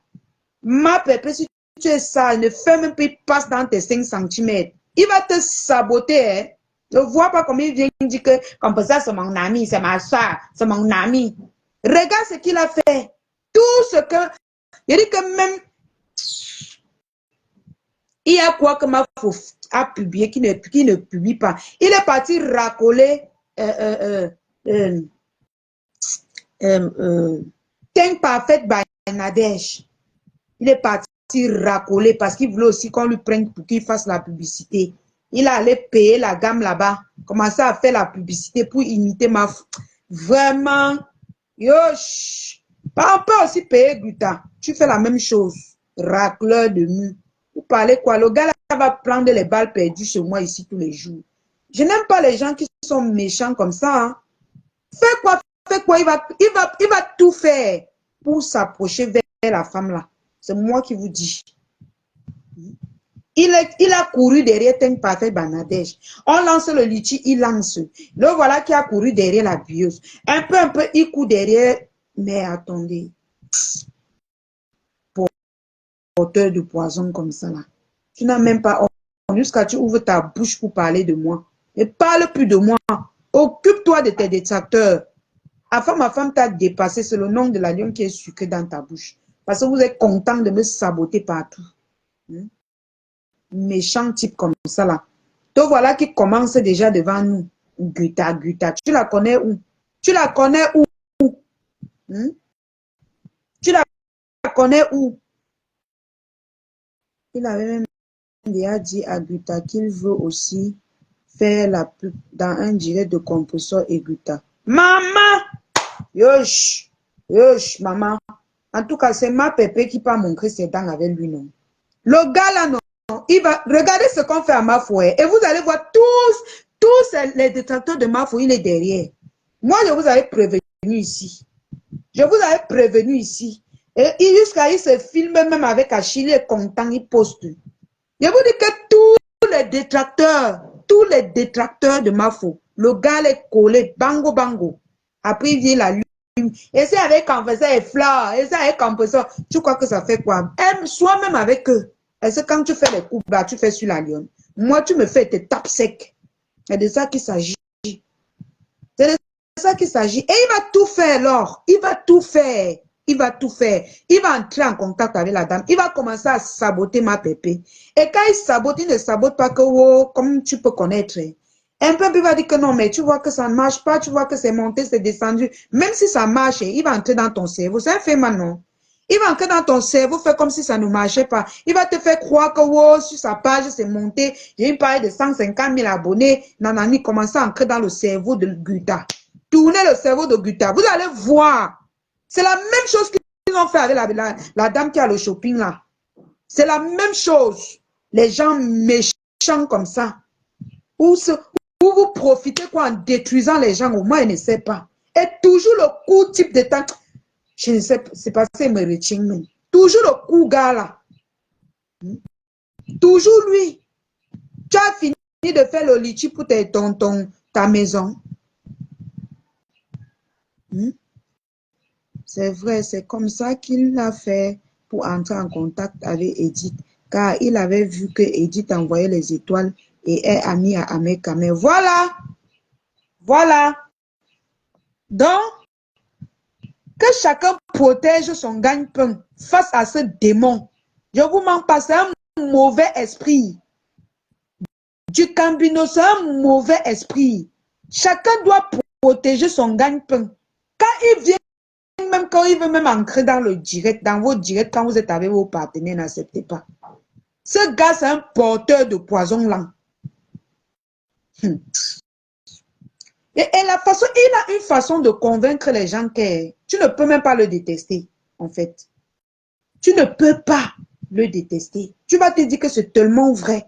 Ma pépé, si tu es ça, ne fais même plus passe dans tes 5 cm. Il va te saboter, hein. Ne vois pas comme il vient dire que comme ça c'est mon ami, c'est ma soeur, c'est mon ami. Regarde ce qu'il a fait. Tout ce que... Il dit que même... Il y a quoi que ma faux a publié qui ne publie pas. Il est parti racoler... Think Parfait by Nadège. Il est parti racoler parce qu'il voulait aussi qu'on lui prenne pour qu'il fasse la publicité. Il allait payer la gamme là-bas, commencer à faire la publicité pour imiter ma... Vraiment, yosh. On peut aussi payer Guta. Tu fais la même chose. Racleur de mur. Vous parlez quoi? Le gars là va prendre les balles perdues chez moi ici tous les jours. Je n'aime pas les gens qui sont méchants comme ça. Hein. Fais quoi? Il va tout faire pour s'approcher vers la femme là. C'est moi qui vous dis. Il a couru derrière Think Parfait Banadège. On lance le litchi, il lance. Le voilà qui a couru derrière la bieuse. Un peu, il court derrière. Mais attendez. Porteur de poison comme ça là. Tu n'as même pas... Jusqu'à tu ouvres ta bouche pour parler de moi. Ne parle plus de moi. Occupe-toi de tes détracteurs. Enfin, ma femme t'a dépassé. C'est le nom de la lion qui est sucré dans ta bouche. Parce que vous êtes content de me saboter partout. Méchant type comme ça là. Te voilà qui commence déjà devant nous. Guta, Guta. Tu la connais où? Tu la connais où? Tu la connais où? Il avait même déjà dit à Guta qu'il veut aussi faire la pub dans un direct de Compressor et Guta. Maman! Yosh! Yosh, maman. En tout cas, c'est ma pépé qui peut montrer ses dents avec lui, non? Le gars là, non. Il va regarder ce qu'on fait à Mafou. Et vous allez voir tous les détracteurs de Mafou, il est derrière. Moi, je vous avais prévenu ici. Je vous avais prévenu ici. Et jusqu'à il se filme même avec Achille, il est content, il poste. Je vous dis que tous les détracteurs de Mafou, le gars est collé, bango, bango. Après, il vient la lune. Et c'est avec Compressor et Fleur. Et c'est avec Compressor. Tu crois que ça fait quoi? Sois même avec eux. Est-ce que quand tu fais les coups bas, tu fais sur la lionne? Moi, tu me fais tes tapes secs. C'est de ça qu'il s'agit. C'est de ça qu'il s'agit. Et il va tout faire, alors. Il va tout faire. Il va tout faire. Il va entrer en contact avec la dame. Il va commencer à saboter ma pépé. Et quand il sabote, il ne sabote pas que, oh, comme tu peux connaître. Un peu, il va dire que non, mais tu vois que ça ne marche pas. Tu vois que c'est monté, c'est descendu. Même si ça marche, il va entrer dans ton cerveau. C'est un fait maintenant. Il va entrer dans ton cerveau, faire comme si ça ne marchait pas. Il va te faire croire que, wow, sur sa page, c'est monté. J'ai une page de 150 000 abonnés. Nanani, commence à entrer dans le cerveau de Guta. Tournez le cerveau de Guta. Vous allez voir. C'est la même chose qu'ils ont fait avec la dame qui a le shopping là. C'est la même chose. Les gens méchants comme ça. Où vous profitez quoi en détruisant les gens, au moins, ils ne savent pas. Et toujours le coup type de temps. Je ne sais pas, c'est passé, me retient même. Toujours le coup gars là. Toujours lui. Tu as fini de faire le litchi pour ta maison. C'est vrai, c'est comme ça qu'il l'a fait pour entrer en contact avec Edith. Car il avait vu que Edith envoyait les étoiles et est amie à Ahmed Kamer. Voilà. Voilà. Donc, que chacun protège son gagne-pain face à ce démon. Je vous mens pas, c'est un mauvais esprit. Du Cambino, c'est un mauvais esprit. Chacun doit protéger son gagne-pain. Quand il vient, même quand il veut même entrer dans le direct, dans vos directs, quand vous êtes avec vos partenaires, n'acceptez pas. Ce gars, c'est un porteur de poison lent. Et la façon, il a une façon de convaincre les gens que tu ne peux même pas le détester, en fait. Tu ne peux pas le détester. Tu vas te dire que c'est tellement vrai.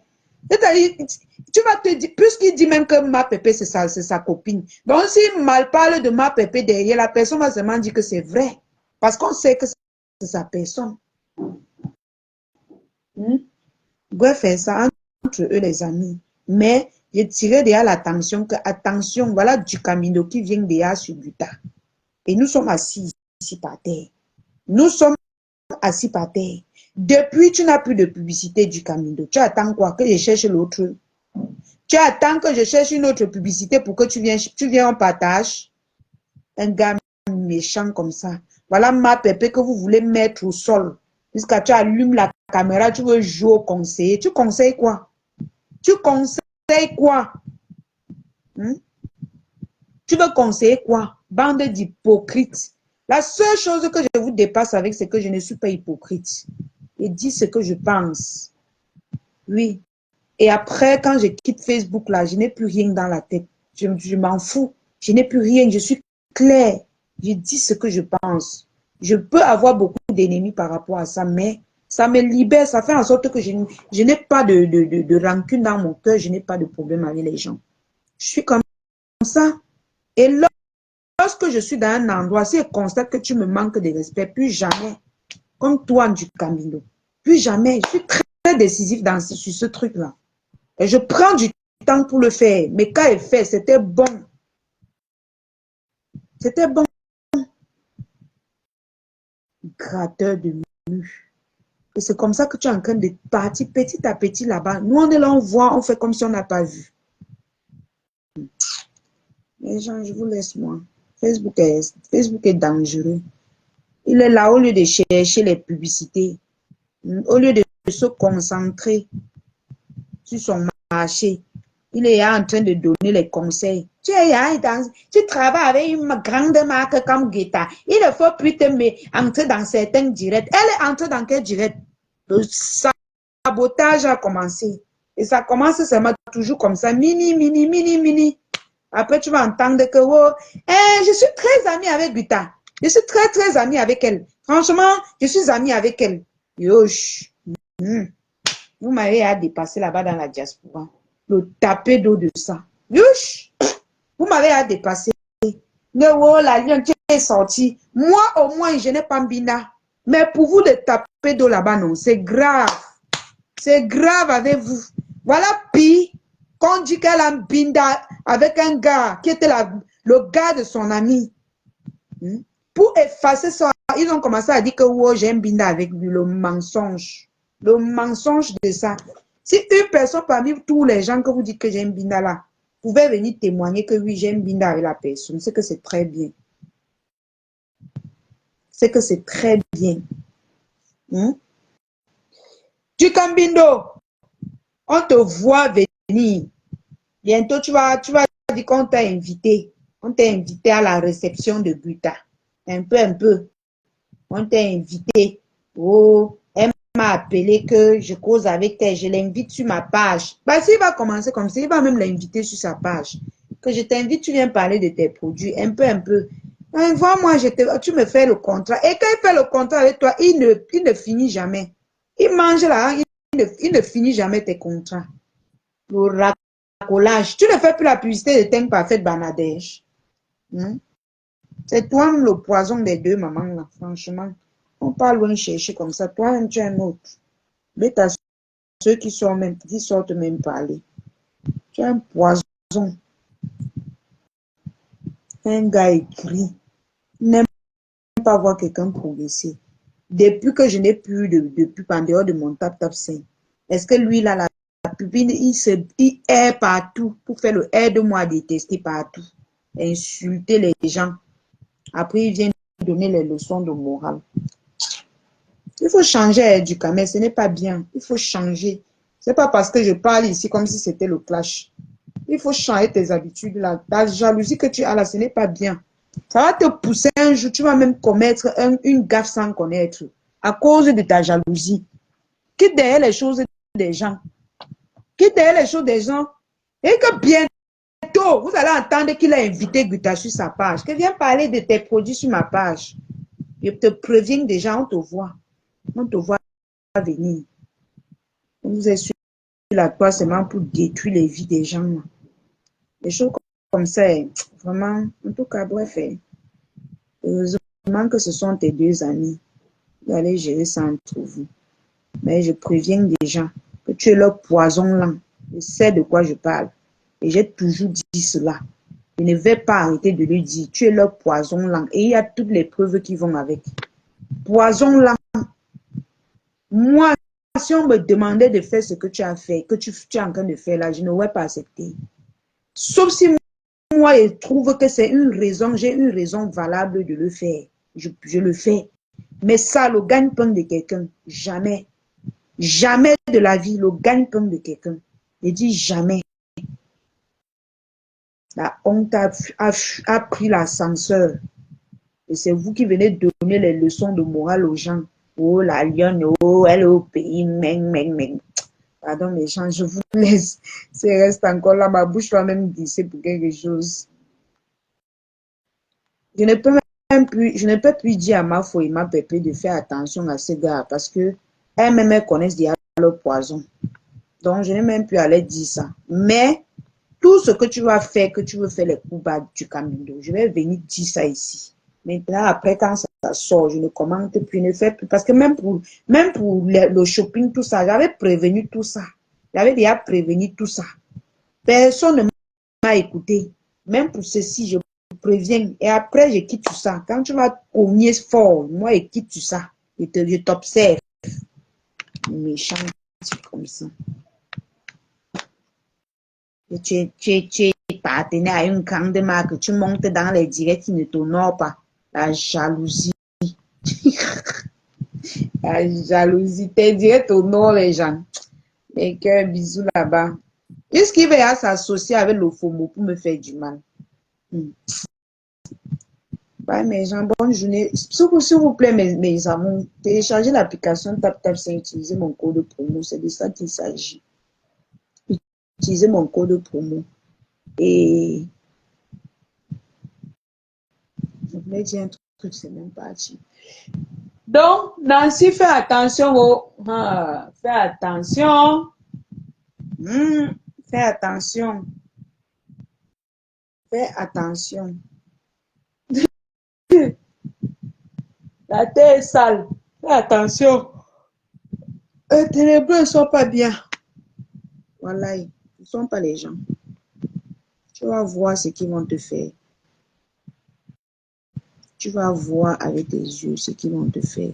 Tu vas te dire, puisqu'il dit même que ma pépé, c'est sa copine. Donc, s'il mal parle de ma pépé derrière, la personne va seulement dire que c'est vrai. Parce qu'on sait que c'est sa personne. Vous pouvez faire ça entre eux, les amis. Mais, je tirais déjà l'attention que, attention, voilà du Camino qui vient déjà sur Guta. Et nous sommes assis ici par terre. Nous sommes assis par terre. Depuis, tu n'as plus de publicité du Camino. Tu attends quoi? Que je cherche l'autre. Tu attends que je cherche une autre publicité pour que tu viens en partage. Un gars méchant comme ça. Voilà ma pépé que vous voulez mettre au sol. Jusqu'à tu allumes la caméra, tu veux jouer au conseiller. Tu conseilles quoi? Tu conseilles quoi? Tu veux conseiller quoi? Bande d'hypocrites. La seule chose que je vous dépasse avec, c'est que je ne suis pas hypocrite. Je dis ce que je pense. Oui. Et après, quand je quitte Facebook, là, je n'ai plus rien dans la tête. Je m'en fous. Je n'ai plus rien. Je suis claire. Je dis ce que je pense. Je peux avoir beaucoup d'ennemis par rapport à ça, mais ça me libère. Ça fait en sorte que je n'ai pas de rancune dans mon cœur. Je n'ai pas de problème avec les gens. Je suis comme ça. Et lorsque je suis dans un endroit, si je constate que tu me manques de respect, plus jamais, comme toi du Camino, plus jamais. Je suis très décisif sur ce truc-là. Et je prends du temps pour le faire. Mais quand il fait, c'était bon. C'était bon. Gratteur de mue. Et c'est comme ça que tu es en train de partir petit à petit là-bas. Nous, on est là, on voit, on fait comme si on n'a pas vu. Les gens, je vous laisse, moi. Facebook est dangereux. Il est là au lieu de chercher les publicités, au lieu de se concentrer sur son marché. Il est en train de donner les conseils. Tu travailles avec une grande marque comme Guetta. Il ne faut plus entrer dans certains directs. Elle est entrée dans quel direct? Le sabotage a commencé. Et ça commence seulement toujours comme ça. Mini. Après, tu vas entendre que je suis très amie avec Guetta. Je suis très amie avec elle. Franchement, je suis amie avec elle. Yosh. Vous m'avez à dépasser là-bas dans la diaspora. Le taper d'eau de ça. Youch! Vous m'avez à dépasser. La lion qui est sortie. Moi, au moins, je n'ai pas Mbinda. Mais pour vous, de taper d'eau là-bas, non. C'est grave. C'est grave avec vous. Voilà, pire, qu'on dit qu'elle a Mbinda avec un gars qui était le gars de son ami. Pour effacer ça, ils ont commencé à dire que j'ai un Mbinda avec lui. Le mensonge. Le mensonge de ça. Si une personne parmi tous les gens que vous dites que j'ai un Mbinda là, pouvait venir témoigner que oui, j'ai un Mbinda avec la personne, c'est que c'est très bien. C'est que c'est très bien. Du Cambindo, on te voit venir. Bientôt, tu vas dire qu'on t'a invité. On t'a invité à la réception de Guetta. Un peu. On t'a invité. Elle m'a appelé que je cause avec elle. Je l'invite sur ma page. S'il va commencer comme ça, il va même l'inviter sur sa page. Que je t'invite, tu viens parler de tes produits. Un peu. Vois-moi, tu me fais le contrat. Et quand il fait le contrat avec toi, il ne finit jamais. Il mange là, il ne finit jamais tes contrats. Le racolage. Tu ne fais plus la publicité de Teint Parfait Banadèche. C'est toi le poison des deux mamans là, franchement. On parle loin chercher comme ça. Toi, tu es un autre. Mais t'as ceux qui sortent même parler. Tu es un poison. Un gars écrit. N'aime pas voir quelqu'un progresser. Depuis que je n'ai plus de pub en dehors de mon tap 5. Est-ce que lui, là, la pub, il est partout pour faire le aide-moi à détester partout. Insulter les gens. Après, il vient donner les leçons de morale. Il faut changer du camé, ce n'est pas bien. Il faut changer. C'est pas parce que je parle ici comme si c'était le clash. Il faut changer tes habitudes là. La jalousie que tu as là, ce n'est pas bien. Ça va te pousser un jour, tu vas même commettre une gaffe sans connaître. À cause de ta jalousie. Quitte derrière les choses des gens. Quitte derrière les choses des gens. Et que bientôt, vous allez entendre qu'il a invité Guetta sur sa page. Que viens parler de tes produits sur ma page. Je te préviens déjà, on te voit. On te voit venir. On vous est sur la toile seulement pour détruire les vies des gens. Des choses comme ça, vraiment, en tout cas, bref. Heureusement que ce sont tes deux amis. Vous allez gérer ça entre vous. Mais je préviens déjà que tu es leur poison lent. Je sais de quoi je parle. Et j'ai toujours dit cela. Je ne vais pas arrêter de le dire. Tu es leur poison lent. Et il y a toutes les preuves qui vont avec. Poison lent. Moi, si on me demandait de faire ce que tu as fait, que tu es en train de faire là, je n'aurais pas accepté. Sauf si moi, je trouve que c'est une raison, j'ai une raison valable de le faire. Je le fais. Mais ça, le gagne-pain de quelqu'un, jamais. Jamais de la vie, le gagne-pain de quelqu'un. Je dis jamais. La honte a pris l'ascenseur. Et c'est vous qui venez donner les leçons de morale aux gens. Oh, la lionne, oh, elle est au pays, meng. Pardon, les gens, je vous laisse. Ça reste encore là, ma bouche va même glisser pour quelque chose. Je ne peux plus dire à ma foi et ma pépé de faire attention à ces gars parce que elles-mêmes, elles connaissent déjà leur poison. Donc, je n'ai même plus à leur dire ça. Mais, tout ce que tu vas faire, que tu veux faire les coups bas du Cambindo, je vais venir dire ça ici. Maintenant, après, quand ça sort, je ne commente plus, ne fais plus. Parce que même pour le shopping, tout ça, j'avais prévenu tout ça. J'avais déjà prévenu tout ça. Personne ne m'a écouté. Même pour ceci, je préviens. Et après, je quitte tout ça. Quand tu vas cogner fort, moi, je quitte tout ça. Je t'observe. Méchant, comme ça. Tu es partenaire à une grande marque, tu montes dans les directs qui ne t'honorent pas. La jalousie. La jalousie. Tes directs honorent les gens. Les cœurs, bisous là-bas. Est-ce qu'il va s'associer avec le FOMO pour me faire du mal? Bye mes gens, bonne journée. S'il vous plaît, mes amours, téléchargez l'application TapTap5, utilisez mon code promo. C'est de ça qu'il s'agit. Utilisez mon code promo. Et je voulais dire un truc, c'est même parti. Donc, Nancy, fais attention. Fais attention. Fais attention. Fais attention. La terre est sale. Fais attention. Les ténébreux ne sont pas bien. Voilà, ils ne sont pas les gens. Tu vas voir ce qu'ils vont te faire. Tu vas voir avec tes yeux ce qu'ils vont te faire.